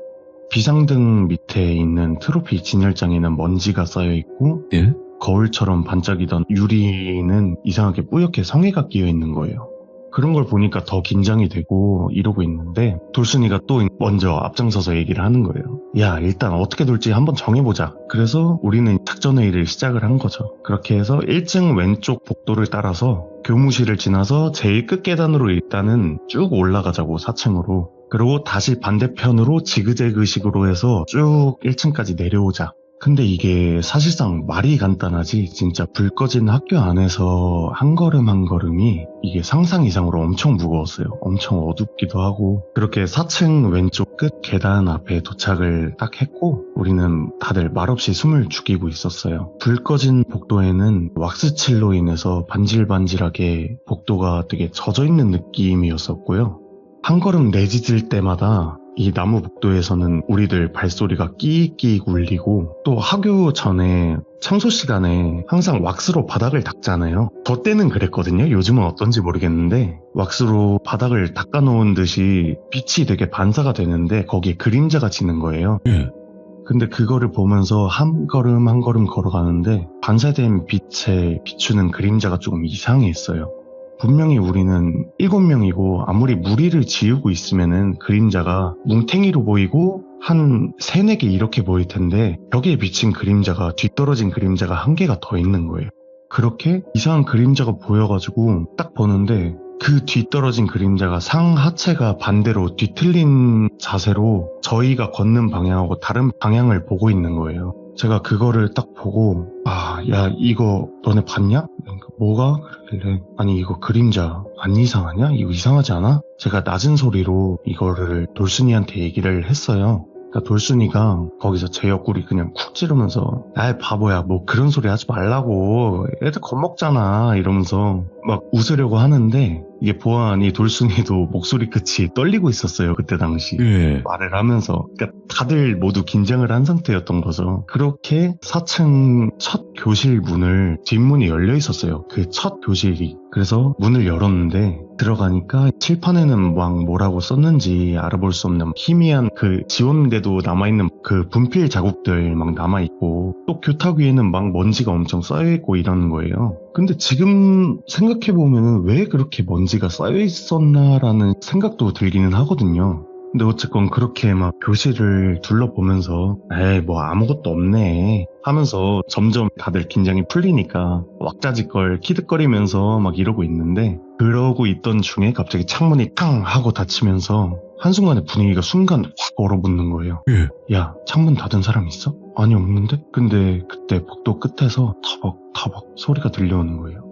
비상등 밑에 있는 트로피 진열장에는 먼지가 쌓여있고 예? 거울처럼 반짝이던 유리는 이상하게 뿌옇게 성에가 끼어있는 거예요. 그런 걸 보니까 더 긴장이 되고 이러고 있는데 돌순이가 또 먼저 앞장서서 얘기를 하는 거예요. 야 일단 어떻게 돌지 한번 정해보자. 그래서 우리는 작전회의를 시작을 한 거죠. 그렇게 해서 1층 왼쪽 복도를 따라서 교무실을 지나서 제일 끝 계단으로 일단은 쭉 올라가자고 4층으로. 그리고 다시 반대편으로 지그재그식으로 해서 쭉 1층까지 내려오자. 근데 이게 사실상 말이 간단하지 진짜 불 꺼진 학교 안에서 한 걸음 한 걸음이 이게 상상 이상으로 엄청 무거웠어요. 엄청 어둡기도 하고 그렇게 4층 왼쪽 끝 계단 앞에 도착을 딱 했고 우리는 다들 말없이 숨을 죽이고 있었어요. 불 꺼진 복도에는 왁스칠로 인해서 반질반질하게 복도가 되게 젖어있는 느낌이었었고요. 한 걸음 내딛을 때마다 이 나무 복도에서는 우리들 발소리가 끼익끼익 울리고 또 학교 전에 청소 시간에 항상 왁스로 바닥을 닦잖아요. 저 때는 그랬거든요. 요즘은 어떤지 모르겠는데 왁스로 바닥을 닦아놓은 듯이 빛이 되게 반사가 되는데 거기에 그림자가 지는 거예요. 근데 그거를 보면서 한 걸음 한 걸음 걸어가는데 반사된 빛에 비추는 그림자가 조금 이상했어요. 분명히 우리는 7명이고 아무리 무리를 지우고 있으면은 그림자가 뭉탱이로 보이고 한 3, 4개 이렇게 보일 텐데 벽에 비친 그림자가 뒤떨어진 그림자가 1개가 더 있는 거예요. 그렇게 이상한 그림자가 보여가지고 딱 보는데 그 뒤떨어진 그림자가 상하체가 반대로 뒤틀린 자세로 저희가 걷는 방향하고 다른 방향을 보고 있는 거예요. 제가 그거를 딱 보고 야 이거 너네 봤냐? 뭐가? 그러길래 아니 이거 그림자 안 이상하냐? 이거 이상하지 않아? 제가 낮은 소리로 이거를 돌순이한테 얘기를 했어요. 그러니까 돌순이가 거기서 제 옆구리 그냥 쿡 찌르면서 야 바보야 뭐 그런 소리 하지 말라고 애들 겁먹잖아 이러면서 막 웃으려고 하는데 이게 보아하니 돌순이도 목소리 끝이 떨리고 있었어요. 그때 당시 말을 하면서 그러니까 다들 모두 긴장을 한 상태였던 거죠. 그렇게 4층 첫 교실 문을 뒷문이 열려 있었어요. 그 첫 교실이. 그래서 문을 열었는데 들어가니까 칠판에는 막 뭐라고 썼는지 알아볼 수 없는 희미한 그 지웠는데도 남아있는 그 분필 자국들 막 남아있고 또 교탁 위에는 막 먼지가 엄청 쌓여있고 이러는 거예요. 근데 지금 생각해보면 왜 그렇게 먼지가 쌓여있었나라는 생각도 들기는 하거든요. 근데 어쨌건 그렇게 막 교실을 둘러보면서 에이 뭐 아무것도 없네 하면서 점점 다들 긴장이 풀리니까 왁자지껄 키득거리면서 막 이러고 있는데 그러고 있던 중에 갑자기 창문이 탕 하고 닫히면서 한순간에 분위기가 순간 확 얼어붙는 거예요. 야 창문 닫은 사람 있어? 아니 없는데? 근데 그때 복도 끝에서 타벅타벅 소리가 들려오는 거예요.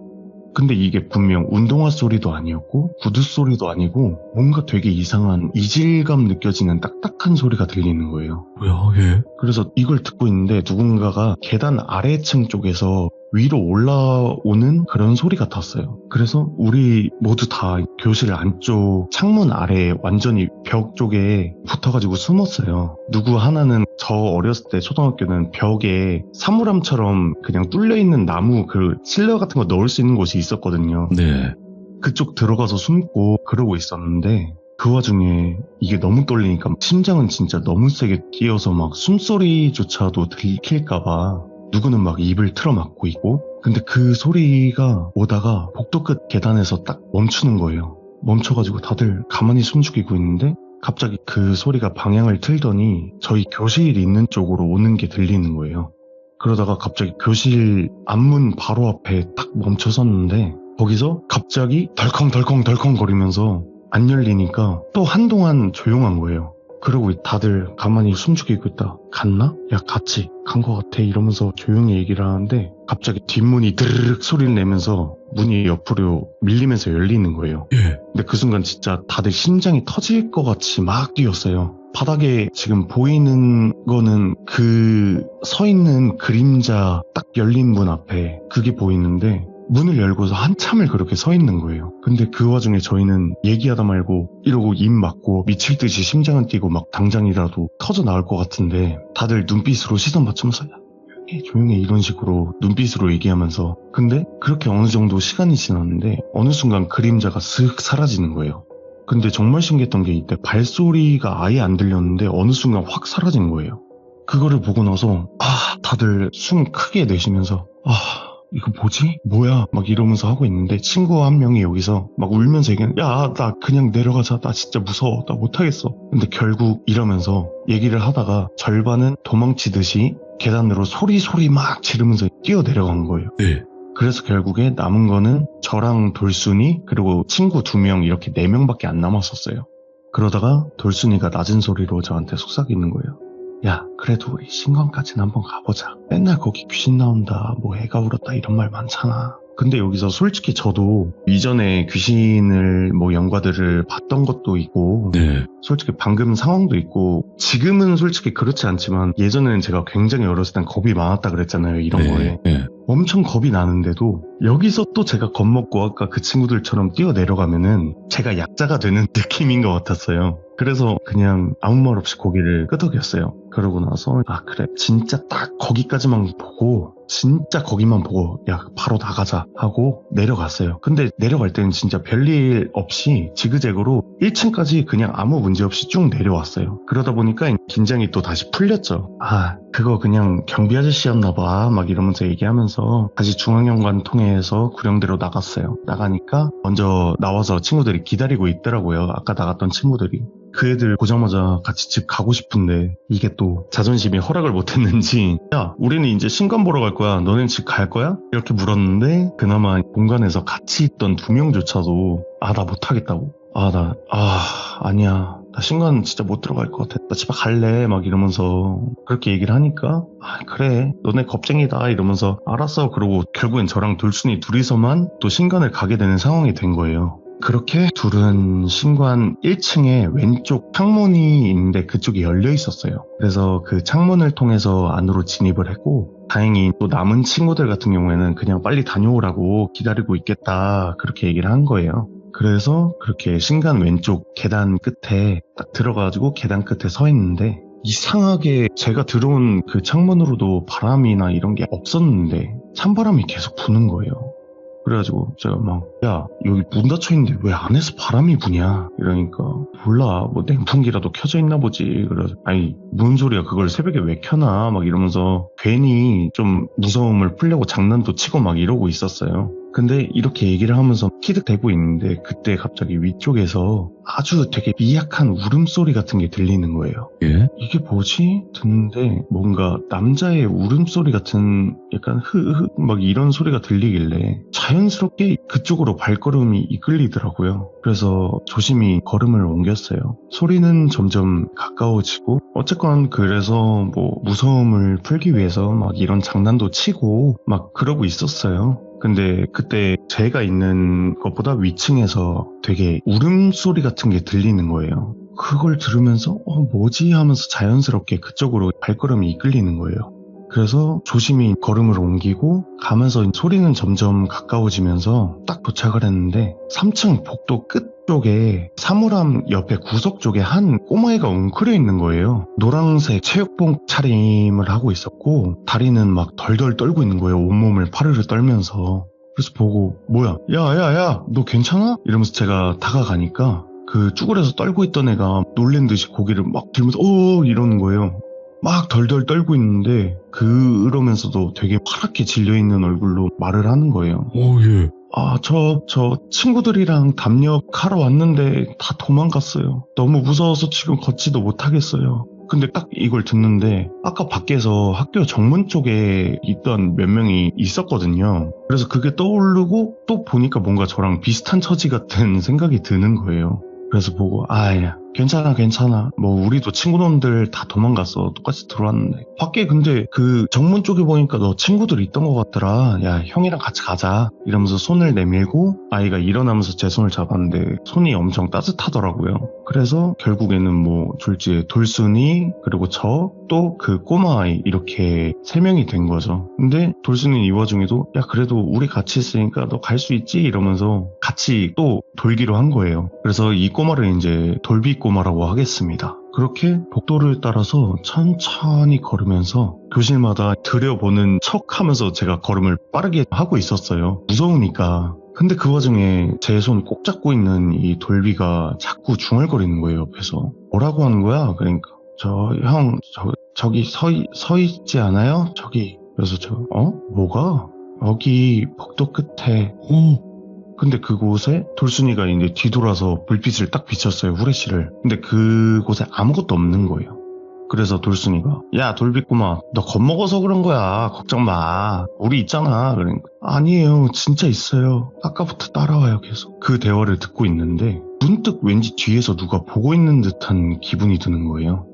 근데 이게 분명 운동화 소리도 아니었고 구두 소리도 아니고 뭔가 되게 이상한 이질감 느껴지는 딱딱한 소리가 들리는 거예요. 뭐야 이게? 그래서 이걸 듣고 있는데 누군가가 계단 아래층 쪽에서 위로 올라오는 그런 소리 같았어요. 그래서 우리 모두 다 교실 안쪽 창문 아래 완전히 벽 쪽에 붙어가지고 숨었어요. 누구 하나는 저 어렸을 때 초등학교는 벽에 사물함처럼 그냥 뚫려있는 나무 그 실내 같은 거 넣을 수 있는 곳이 있었거든요. 네. 그쪽 들어가서 숨고 그러고 있었는데 그 와중에 이게 너무 떨리니까 심장은 진짜 너무 세게 뛰어서 막 숨소리조차도 들킬까봐 누구는 막 입을 틀어막고 있고 근데 그 소리가 오다가 복도 끝 계단에서 딱 멈추는 거예요. 멈춰가지고 다들 가만히 숨죽이고 있는데 갑자기 그 소리가 방향을 틀더니 저희 교실 있는 쪽으로 오는 게 들리는 거예요. 그러다가 갑자기 교실 앞문 바로 앞에 딱 멈춰섰는데 거기서 갑자기 덜컹덜컹 거리면서 안 열리니까 또 한동안 조용한 거예요. 그러고 다들 가만히 숨죽이고 있다. 갔나? 야 갔지. 간 것 같아. 이러면서 조용히 얘기를 하는데 갑자기 뒷문이 드르륵 소리를 내면서 문이 옆으로 밀리면서 열리는 거예요. 근데 그 순간 진짜 다들 심장이 터질 것 같이 막 뛰었어요. 바닥에 지금 보이는 거는 그 서 있는 그림자 딱 열린 문 앞에 그게 보이는데 문을 열고서 한참을 그렇게 서 있는 거예요. 근데 그 와중에 저희는 얘기하다 말고 이러고 입 막고 미칠 듯이 심장은 뛰고 막 당장이라도 터져 나올 것 같은데 다들 눈빛으로 시선 맞추면서 조용해 이런 식으로 눈빛으로 얘기하면서 근데 그렇게 어느 정도 시간이 지났는데 어느 순간 그림자가 슥 사라지는 거예요. 근데 정말 신기했던 게 이때 발소리가 아예 안 들렸는데 어느 순간 확 사라진 거예요. 그거를 보고 나서 다들 숨 크게 내쉬면서 이거 뭐지? 뭐야? 막 이러면서 하고 있는데 친구 한 명이 여기서 막 울면서 얘기하는 야, 나 그냥 내려가자. 나 진짜 무서워. 나 못하겠어. 근데 결국 이러면서 얘기를 하다가 절반은 도망치듯이 계단으로 소리 막 지르면서 뛰어 내려간 거예요. 네. 그래서 결국에 남은 거는 저랑 돌순이 그리고 친구 2명 이렇게 4명밖에 안 남았었어요. 그러다가 돌순이가 낮은 소리로 저한테 속삭이는 거예요. 야, 그래도 우리 신관까지는 한번 가보자. 맨날 거기 귀신 나온다, 뭐 애가 울었다 이런 말 많잖아. 근데 여기서 솔직히 저도 이전에 귀신을 뭐 영화들을 봤던 것도 있고 네. 솔직히 방금 상황도 있고 지금은 솔직히 그렇지 않지만 예전에는 제가 굉장히 어렸을 땐 겁이 많았다 그랬잖아요. 이런 거에. 네. 엄청 겁이 나는데도 여기서 또 제가 겁먹고 아까 그 친구들처럼 뛰어내려가면은 제가 약자가 되는 느낌인 것 같았어요. 그래서 그냥 아무 말 없이 고개를 끄덕였어요. 그러고 나서 아 그래 진짜 딱 거기까지만 보고 진짜 거기만 보고 야 바로 나가자 하고 내려갔어요. 근데 내려갈 때는 진짜 별일 없이 지그재그로 1층까지 그냥 아무 문제 없이 쭉 내려왔어요. 그러다 보니까 긴장이 또 다시 풀렸죠. 아 그거 그냥 경비 아저씨였나봐 막 이러면서 얘기하면서 다시 중앙연관 통해서 구령대로 나갔어요. 나가니까 먼저 나와서 친구들이 기다리고 있더라고요. 아까 나갔던 친구들이. 그 애들 보자마자 같이 집 가고 싶은데 이게 또 자존심이 허락을 못했는지 야 우리는 이제 신관 보러 갈 거야 너넨 집 갈 거야? 이렇게 물었는데 그나마 공간에서 같이 있던 2명조차도 아 나 못하겠다고 아니야 나 신관 진짜 못 들어갈 것 같아 나 집에 갈래 막 이러면서 그렇게 얘기를 하니까 아 그래 너네 겁쟁이다 이러면서 알았어 그러고 결국엔 저랑 돌순이 둘이서만 또 신관을 가게 되는 상황이 된 거예요. 그렇게 둘은 신관 1층에 왼쪽 창문이 있는데 그쪽이 열려 있었어요. 그래서 그 창문을 통해서 안으로 진입을 했고 다행히 또 남은 친구들 같은 경우에는 그냥 빨리 다녀오라고 기다리고 있겠다 그렇게 얘기를 한 거예요. 그래서 그렇게 신관 왼쪽 계단 끝에 딱 들어가가지고 계단 끝에 서 있는데 이상하게 제가 들어온 그 창문으로도 바람이나 이런 게 없었는데 찬바람이 계속 부는 거예요. 그래가지고 제가 막 야 여기 문 닫혀있는데 왜 안에서 바람이 부냐 이러니까 몰라 뭐 냉풍기라도 켜져 있나 보지. 그래서 아니 무슨 소리야 그걸 새벽에 왜 켜나 막 이러면서 괜히 좀 무서움을 풀려고 장난도 치고 막 이러고 있었어요. 근데 이렇게 얘기를 하면서 키득대고 있는데 그때 갑자기 위쪽에서 아주 되게 미약한 울음소리 같은 게 들리는 거예요. 예? 이게 뭐지? 듣는데 뭔가 남자의 울음소리 같은 약간 흐흐 막 이런 소리가 들리길래 자연스럽게 그쪽으로 발걸음이 이끌리더라고요. 그래서 조심히 걸음을 옮겼어요. 소리는 점점 가까워지고 어쨌건 그래서 뭐 무서움을 풀기 위해서 막 이런 장난도 치고 막 그러고 있었어요. 근데 그때 제가 있는 것보다 위층에서 되게 울음소리 같은 게 들리는 거예요. 그걸 들으면서 뭐지 하면서 자연스럽게 그쪽으로 발걸음이 이끌리는 거예요. 그래서 조심히 걸음을 옮기고 가면서 소리는 점점 가까워지면서 딱 도착을 했는데 3층 복도 끝쪽에 사물함 옆에 구석 쪽에 한 꼬마애가 웅크려 있는 거예요. 노란색 체육복 차림을 하고 있었고 다리는 막 덜덜 떨고 있는 거예요. 온몸을 파르르 떨면서. 그래서 보고 뭐야 야야야 너 괜찮아? 이러면서 제가 다가가니까 그 쭈그려서 떨고 있던 애가 놀란 듯이 고개를 막 들면서 이러는 거예요. 막 덜덜 떨고 있는데 그러면서도 되게 파랗게 질려있는 얼굴로 말을 하는 거예요. 예. 저 친구들이랑 담력하러 왔는데 다 도망갔어요. 너무 무서워서 지금 걷지도 못하겠어요. 근데 딱 이걸 듣는데 아까 밖에서 학교 정문 쪽에 있던 몇 명이 있었거든요. 그래서 그게 떠오르고 또 보니까 뭔가 저랑 비슷한 처지 같은 생각이 드는 거예요. 그래서 보고 야 괜찮아 뭐 우리도 친구놈들 다 도망갔어 똑같이 들어왔는데 밖에 근데 그 정문 쪽에 보니까 너 친구들 있던 것 같더라 야 형이랑 같이 가자 이러면서 손을 내밀고 아이가 일어나면서 제 손을 잡았는데 손이 엄청 따뜻하더라고요. 그래서 결국에는 뭐 졸지에 돌순이 그리고 저 또 그 꼬마아이 이렇게 3명이 된 거죠. 근데 돌순이는 이 와중에도 야 그래도 우리 같이 있으니까 너 갈 수 있지 이러면서 같이 또 돌기로 한 거예요. 그래서 이 꼬마를 이제 돌비 꼬마라고 하겠습니다. 그렇게 복도를 따라서 천천히 걸으면서 교실마다 들여보는 척 하면서 제가 걸음을 빠르게 하고 있었어요. 무서우니까. 근데 그 와중에 제 손 꼭 잡고 있는 이 돌비가 자꾸 중얼거리는 거예요, 옆에서. 뭐라고 하는 거야? 그러니까 저기 서 있지 않아요? 저기. 그래서 뭐가? 여기 복도 끝에. 근데 그곳에 돌순이가 이제 뒤돌아서 불빛을 딱 비쳤어요, 후레쉬를. 근데 그곳에 아무것도 없는 거예요. 그래서 돌순이가 야 돌비꼬마 너 겁먹어서 그런 거야 걱정 마 우리 있잖아. 그러니까 아니에요 진짜 있어요 아까부터 따라와요 계속. 그 대화를 듣고 있는데 문득 왠지 뒤에서 누가 보고 있는 듯한 기분이 드는 거예요.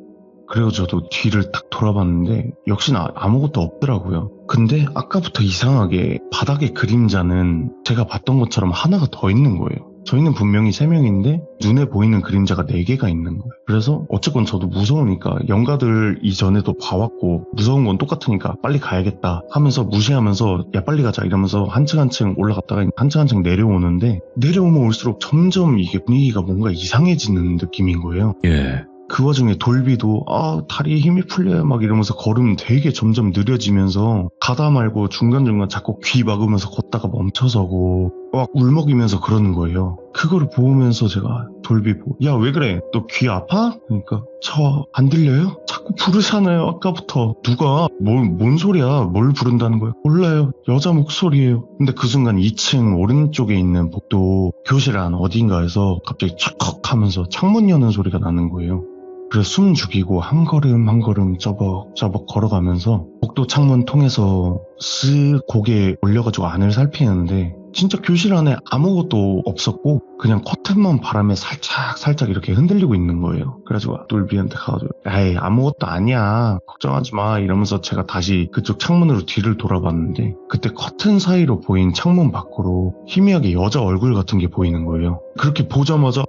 그래서 저도 뒤를 딱 돌아봤는데 역시나 아무것도 없더라고요. 근데 아까부터 이상하게 바닥의 그림자는 제가 봤던 것처럼 하나가 더 있는 거예요. 저희는 분명히 3명인데 눈에 보이는 그림자가 4개가 있는 거예요. 그래서 어쨌건 저도 무서우니까 영가들 이전에도 봐왔고 무서운 건 똑같으니까 빨리 가야겠다 하면서 무시하면서 야 빨리 가자 이러면서 한층 한층 올라갔다가 한층 한층 내려오는데 내려오면 올수록 점점 이게 분위기가 뭔가 이상해지는 느낌인 거예요. 예. 그 와중에 돌비도 다리에 힘이 풀려요 막 이러면서 걸음 되게 점점 느려지면서 가다 말고 중간중간 자꾸 귀 막으면서 걷다가 멈춰서고 막 울먹이면서 그러는 거예요. 그거를 보면서 제가 돌비 보고 야 왜 그래? 너 귀 아파? 그러니까 저 안 들려요? 자꾸 부르잖아요 아까부터. 누가 뭔 소리야? 뭘 부른다는 거야? 몰라요. 여자 목소리예요. 근데 그 순간 2층 오른쪽에 있는 복도 교실 안 어딘가에서 갑자기 촥 하면서 창문 여는 소리가 나는 거예요. 그래서 숨 죽이고 한 걸음 한 걸음 저벅저벅 걸어가면서 복도 창문 통해서 쓱 고개 올려가지고 안을 살피는데 진짜 교실 안에 아무것도 없었고 그냥 커튼만 바람에 살짝 이렇게 흔들리고 있는 거예요. 그래가지고 돌비한테 가가지고 에이 아무것도 아니야 걱정하지 마 이러면서 제가 다시 그쪽 창문으로 뒤를 돌아봤는데 그때 커튼 사이로 보인 창문 밖으로 희미하게 여자 얼굴 같은 게 보이는 거예요. 그렇게 보자마자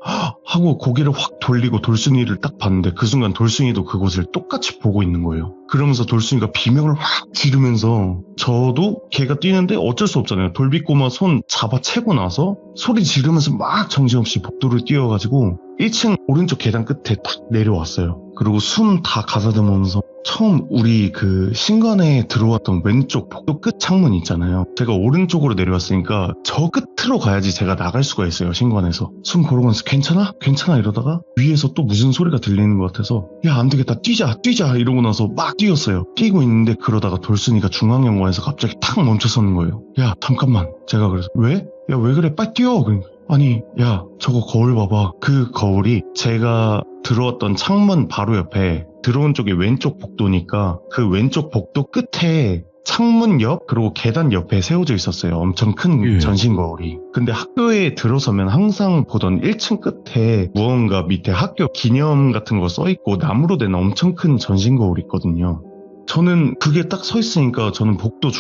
하고 고개를 확 돌리고 돌순이를 딱 봤는데 그 순간 돌순이도 그곳을 똑같이 보고 있는 거예요. 그러면서 돌순이가 비명을 확 지르면서 저도 걔가 뛰는데 어쩔 수 없잖아요. 돌비꼬마 손 잡아채고 나서 소리 지르면서 막 정신없이 복도를 뛰어가지고 1층 오른쪽 계단 끝에 딱 내려왔어요. 그리고 숨 다 가다듬으면서 처음 우리 그 신관에 들어왔던 왼쪽 복도 끝 창문 있잖아요. 제가 오른쪽으로 내려왔으니까 저 끝으로 가야지 제가 나갈 수가 있어요. 신관에서. 숨 고르면서 괜찮아? 괜찮아? 이러다가 위에서 또 무슨 소리가 들리는 것 같아서 야 안 되겠다 뛰자 이러고 나서 막 뛰었어요. 뛰고 있는데 그러다가 돌순이가 중앙연관에서 갑자기 탁 멈춰서는 거예요. 야 잠깐만. 제가 그래서 왜? 야 왜 그래? 빨리 뛰어. 그러니까 아니 야 저거 거울 봐봐. 그 거울이 제가 들어왔던 창문 바로 옆에 들어온 쪽이 왼쪽 복도니까 그 왼쪽 복도 끝에 창문 옆 그리고 계단 옆에 세워져 있었어요. 엄청 큰 전신 거울이. 근데 학교에 들어서면 항상 보던 1층 끝에 무언가 밑에 학교 기념 같은 거 써있고 나무로 된 엄청 큰 전신 거울이 있거든요. 저는 그게 딱 서 있으니까 저는 복도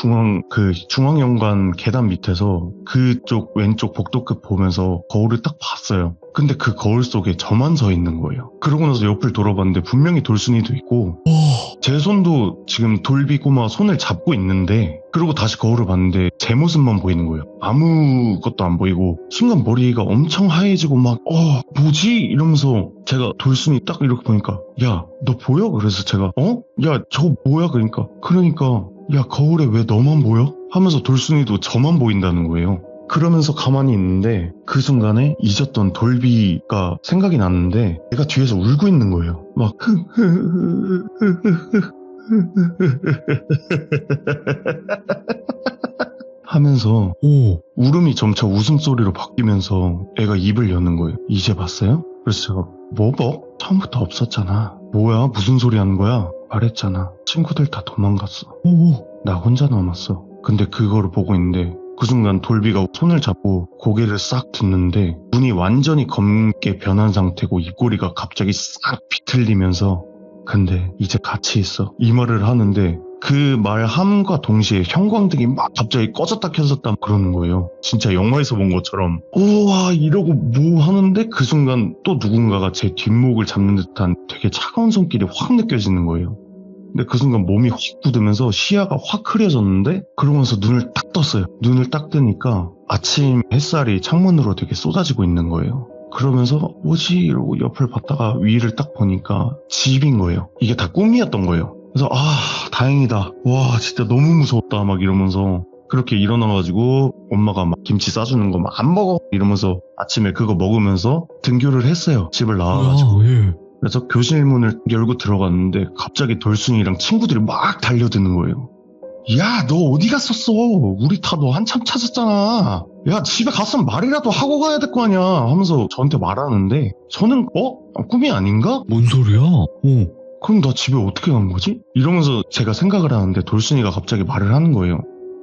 중앙연관 계단 밑에서 그쪽 왼쪽 복도 끝 보면서 거울을 딱 봤어요. 근데 그 거울 속에 저만 서 있는 거예요. 그러고 나서 옆을 돌아봤는데 분명히 돌순이도 있고 제 손도 지금 돌비 꼬마 손을 잡고 있는데 그리고 다시 거울을 봤는데 제 모습만 보이는 거예요. 아무것도 안 보이고 순간 머리가 엄청 하얘지고 막 뭐지? 이러면서 제가 돌순이 딱 이렇게 보니까 야 너 보여? 그래서 제가 야 저거 뭐야? 그러니까 야 거울에 왜 너만 보여? 하면서 돌순이도 저만 보인다는 거예요. 그러면서 가만히 있는데 그 순간에 잊었던 돌비가 생각이 났는데 얘가 뒤에서 울고 있는 거예요. 막 하면서 울음이 점차 웃음소리로 바뀌면서 애가 입을 여는 거예요. 이제 봤어요? 그래서 제가 뭐? 처음부터 없었잖아. 뭐야? 무슨 소리 하는 거야? 말했잖아. 친구들 다 도망갔어. 나 혼자 남았어. 근데 그거를 보고 있는데 그 순간 돌비가 손을 잡고 고개를 싹 듣는데 눈이 완전히 검게 변한 상태고 입꼬리가 갑자기 싹 비틀리면서 근데 이제 같이 있어. 이 말을 하는데 그 말함과 동시에 형광등이 막 갑자기 꺼졌다 켜졌다 그러는 거예요. 진짜 영화에서 본 것처럼 우와 이러고 뭐 하는데 그 순간 또 누군가가 제 뒷목을 잡는 듯한 되게 차가운 손길이 확 느껴지는 거예요. 근데 그 순간 몸이 확 굳으면서 시야가 확 흐려졌는데 그러면서 눈을 딱 떴어요. 눈을 딱 뜨니까 아침 햇살이 창문으로 되게 쏟아지고 있는 거예요. 그러면서 뭐지? 이러고 옆을 봤다가 위를 딱 보니까 집인 거예요. 이게 다 꿈이었던 거예요. 그래서 다행이다. 와 진짜 너무 무서웠다 막 이러면서 그렇게 일어나가지고 엄마가 막 김치 싸주는 거 막 안 먹어 이러면서 아침에 그거 먹으면서 등교를 했어요. 집을 나와가지고. 그래서 교실 문을 열고 들어갔는데 갑자기 돌순이랑 친구들이 막 달려드는 거예요. 야, 너 어디 갔었어? 우리 다 너 한참 찾았잖아. 야, 집에 갔으면 말이라도 하고 가야 될 거 아니야. 하면서 저한테 말하는데 저는 꿈이 아닌가? 뭔 소리야? 그럼 나 집에 어떻게 간 거지? 이러면서 제가 생각을 하는데 돌순이가 갑자기 말을 하는 거예요.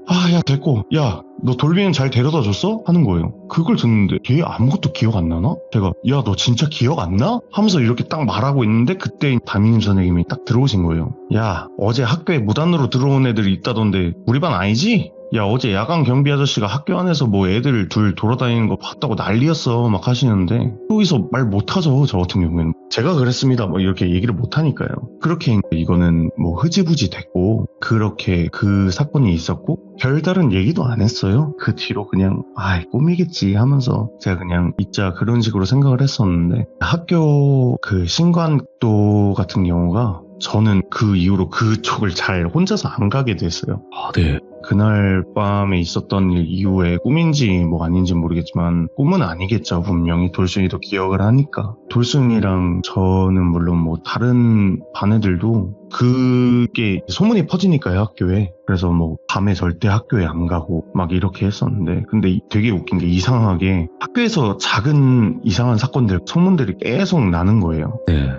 야, 됐고. 야, 너 돌비는 잘 데려다 줬어? 하는 거예요. 그걸 듣는데 걔 아무것도 기억 안 나나? 제가 야, 너 진짜 기억 안 나? 하면서 이렇게 딱 말하고 있는데 그때 담임 선생님이 딱 들어오신 거예요. 야, 어제 학교에 무단으로 들어온 애들이 있다던데 우리 반 아니지? 야, 어제 야간 경비 아저씨가 학교 안에서 뭐 애들 둘 돌아다니는 거 봤다고 난리였어 막 하시는데 여기서 말 못하죠. 저 같은 경우에는 제가 그랬습니다 뭐 이렇게 얘기를 못하니까요. 그렇게 이거는 뭐 흐지부지 됐고 그렇게 그 사건이 있었고 별다른 얘기도 안 했어요. 그 뒤로 그냥 꿈이겠지 하면서 제가 그냥 있자 그런 식으로 생각을 했었는데 학교 그 신관도 같은 경우가 저는 그 이후로 그쪽을 잘 혼자서 안 가게 됐어요. 네. 그날 밤에 있었던 일 이후에 꿈인지 뭐 아닌지 모르겠지만 꿈은 아니겠죠. 분명히 돌순이도 기억을 하니까. 돌순이랑 저는 물론 뭐 다른 반 애들도 그게 소문이 퍼지니까요, 학교에. 그래서 뭐 밤에 절대 학교에 안 가고 막 이렇게 했었는데 근데 되게 웃긴 게 이상하게 학교에서 작은 이상한 사건들, 소문들이 계속 나는 거예요. 네.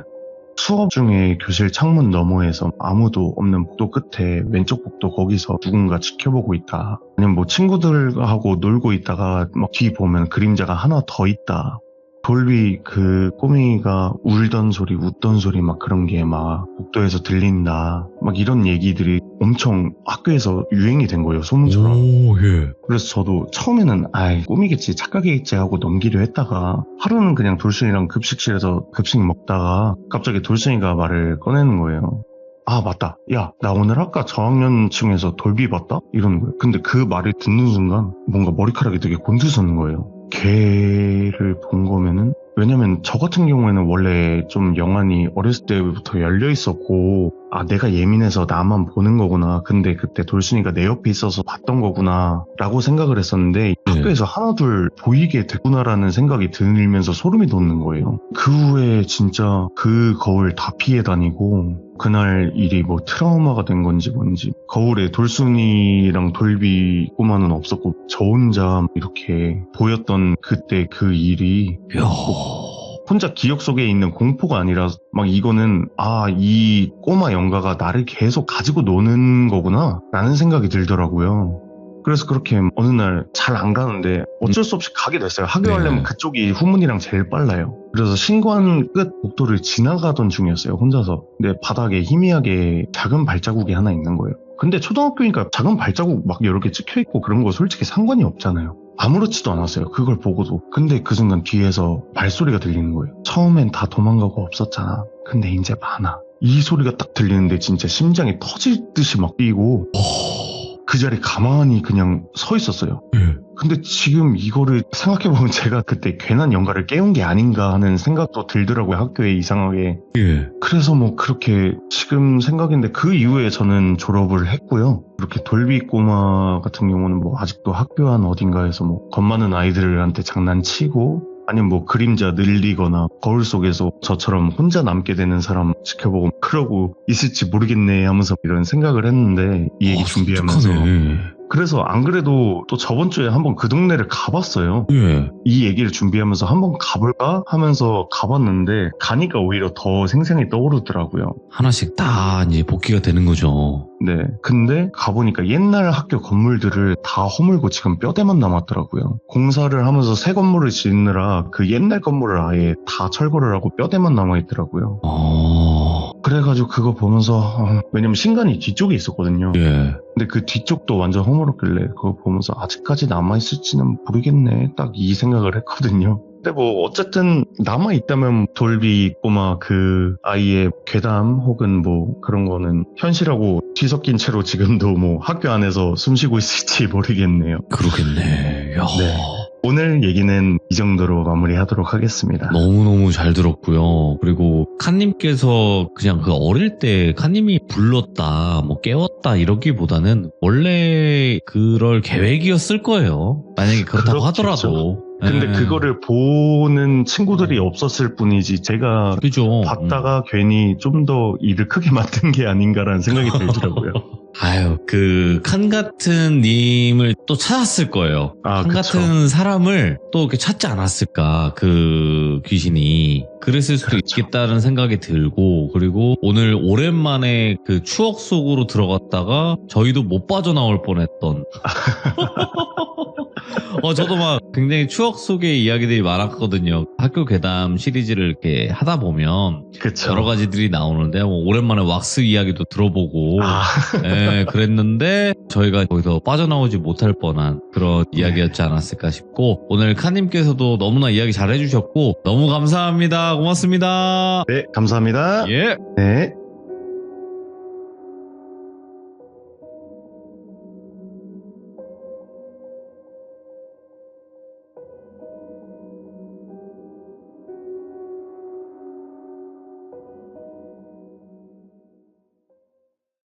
수업 중에 교실 창문 너머에서 아무도 없는 복도 끝에 왼쪽 복도 거기서 누군가 지켜보고 있다. 아니면 뭐 친구들하고 놀고 있다가 막 뒤 보면 그림자가 하나 더 있다. 돌비 그 꼬맹이가 울던 소리, 웃던 소리 막 그런 게 막 복도에서 들린다. 막 이런 얘기들이 엄청 학교에서 유행이 된 거예요, 소문처럼. 오, 예. 그래서 저도 처음에는 꿈이겠지, 착각이겠지 하고 넘기려 했다가 하루는 그냥 돌순이랑 급식실에서 급식 먹다가 갑자기 돌순이가 말을 꺼내는 거예요. 맞다. 야, 나 오늘 아까 저학년층에서 돌비 봤다? 이러는 거예요. 근데 그 말을 듣는 순간 뭔가 머리카락이 되게 곤두서는 거예요. 걔를 본 거면은 왜냐면 저 같은 경우에는 원래 좀 영안이 어렸을 때부터 열려 있었고 내가 예민해서 나만 보는 거구나. 근데 그때 돌순이가 내 옆에 있어서 봤던 거구나 라고 생각을 했었는데 학교에서 하나 둘 보이게 됐구나라는 생각이 들면서 소름이 돋는 거예요. 그 후에 진짜 그 거울 다 피해 다니고 그날 일이 뭐 트라우마가 된 건지 뭔지 거울에 돌순이랑 돌비 꼬마는 없었고 저 혼자 이렇게 보였던 그때 그 일이 혼자 기억 속에 있는 공포가 아니라 막 이거는 이 꼬마 영가가 나를 계속 가지고 노는 거구나 라는 생각이 들더라고요. 그래서 그렇게 어느 날 잘 안 가는데 어쩔 수 없이 가게 됐어요. 학교 가려면 그쪽이 후문이랑 제일 빨라요. 그래서 신관 끝 복도를 지나가던 중이었어요, 혼자서. 근데 바닥에 희미하게 작은 발자국이 하나 있는 거예요. 근데 초등학교니까 작은 발자국 막 여러 개 찍혀있고 그런 거 솔직히 상관이 없잖아요. 아무렇지도 않았어요, 그걸 보고도. 근데 그 순간 뒤에서 발소리가 들리는 거예요. 처음엔 다 도망가고 없었잖아. 근데 이제 많아. 이 소리가 딱 들리는데 진짜 심장이 터질 듯이 막 뛰고 그 자리에 가만히 그냥 서 있었어요. 근데 지금 이거를 생각해보면 제가 그때 괜한 영가를 깨운 게 아닌가 하는 생각도 들더라고요, 학교에 이상하게. 그래서 뭐 그렇게 지금 생각인데 그 이후에 저는 졸업을 했고요. 이렇게 돌비 꼬마 같은 경우는 뭐 아직도 학교 안 어딘가에서 뭐 겁 많은 아이들한테 장난치고 아니면 뭐 그림자 늘리거나 거울 속에서 저처럼 혼자 남게 되는 사람 지켜보고 그러고 있을지 모르겠네 하면서 이런 생각을 했는데 이 얘기 준비하면서 그래서 안 그래도 또 저번 주에 한번 그 동네를 가봤어요. 이 얘기를 준비하면서 한번 가볼까 하면서 가봤는데 가니까 오히려 더 생생히 떠오르더라고요. 하나씩 다 이제 복귀가 되는 거죠. 네. 근데 가보니까 옛날 학교 건물들을 다 허물고 지금 뼈대만 남았더라고요. 공사를 하면서 새 건물을 짓느라 그 옛날 건물을 아예 다 철거를 하고 뼈대만 남아있더라고요. 그래가지고 그거 보면서 왜냐면 신관이 뒤쪽에 있었거든요. 근데 그 뒤쪽도 완전 허물었길래 그거 보면서 아직까지 남아있을지는 모르겠네 딱 이 생각을 했거든요. 근데 뭐 어쨌든 남아있다면 돌비 꼬마 그 아이의 괴담 혹은 뭐 그런 거는 현실하고 뒤섞인 채로 지금도 뭐 학교 안에서 숨쉬고 있을지 모르겠네요. 그러겠네. 네. 오늘 얘기는 이 정도로 마무리하도록 하겠습니다. 너무너무 잘 들었고요. 그리고 칸님께서 그냥 그 어릴 때 칸님이 불렀다, 뭐 깨웠다 이러기보다는 원래 그럴 계획이었을 거예요. 만약에 그렇다고 그렇겠죠. 하더라도. 근데 그거를 보는 친구들이 없었을 뿐이지 제가 그죠. 봤다가 괜히 좀 더 일을 크게 만든 게 아닌가라는 생각이 들더라고요. 아유, 칸 같은 님을 또 찾았을 거예요. 아, 칸 그쵸. 같은 사람을 또 이렇게 찾지 않았을까, 그 귀신이. 그랬을 수도 그렇죠. 있겠다는 생각이 들고, 그리고 오늘 오랜만에 그 추억 속으로 들어갔다가 저희도 못 빠져나올 뻔했던. 저도 막 굉장히 추억 속의 이야기들이 많았거든요. 학교 괴담 시리즈를 이렇게 하다 보면 그쵸. 여러 가지들이 나오는데, 뭐 오랜만에 왁스 이야기도 들어보고, 아, 네, 그랬는데 저희가 거기서 빠져나오지 못할 뻔한 그런 이야기였지 않았을까 싶고, 오늘 칸님께서도 너무나 이야기 잘 해주셨고 너무 감사합니다. 고맙습니다. 네, 감사합니다. 예. 네.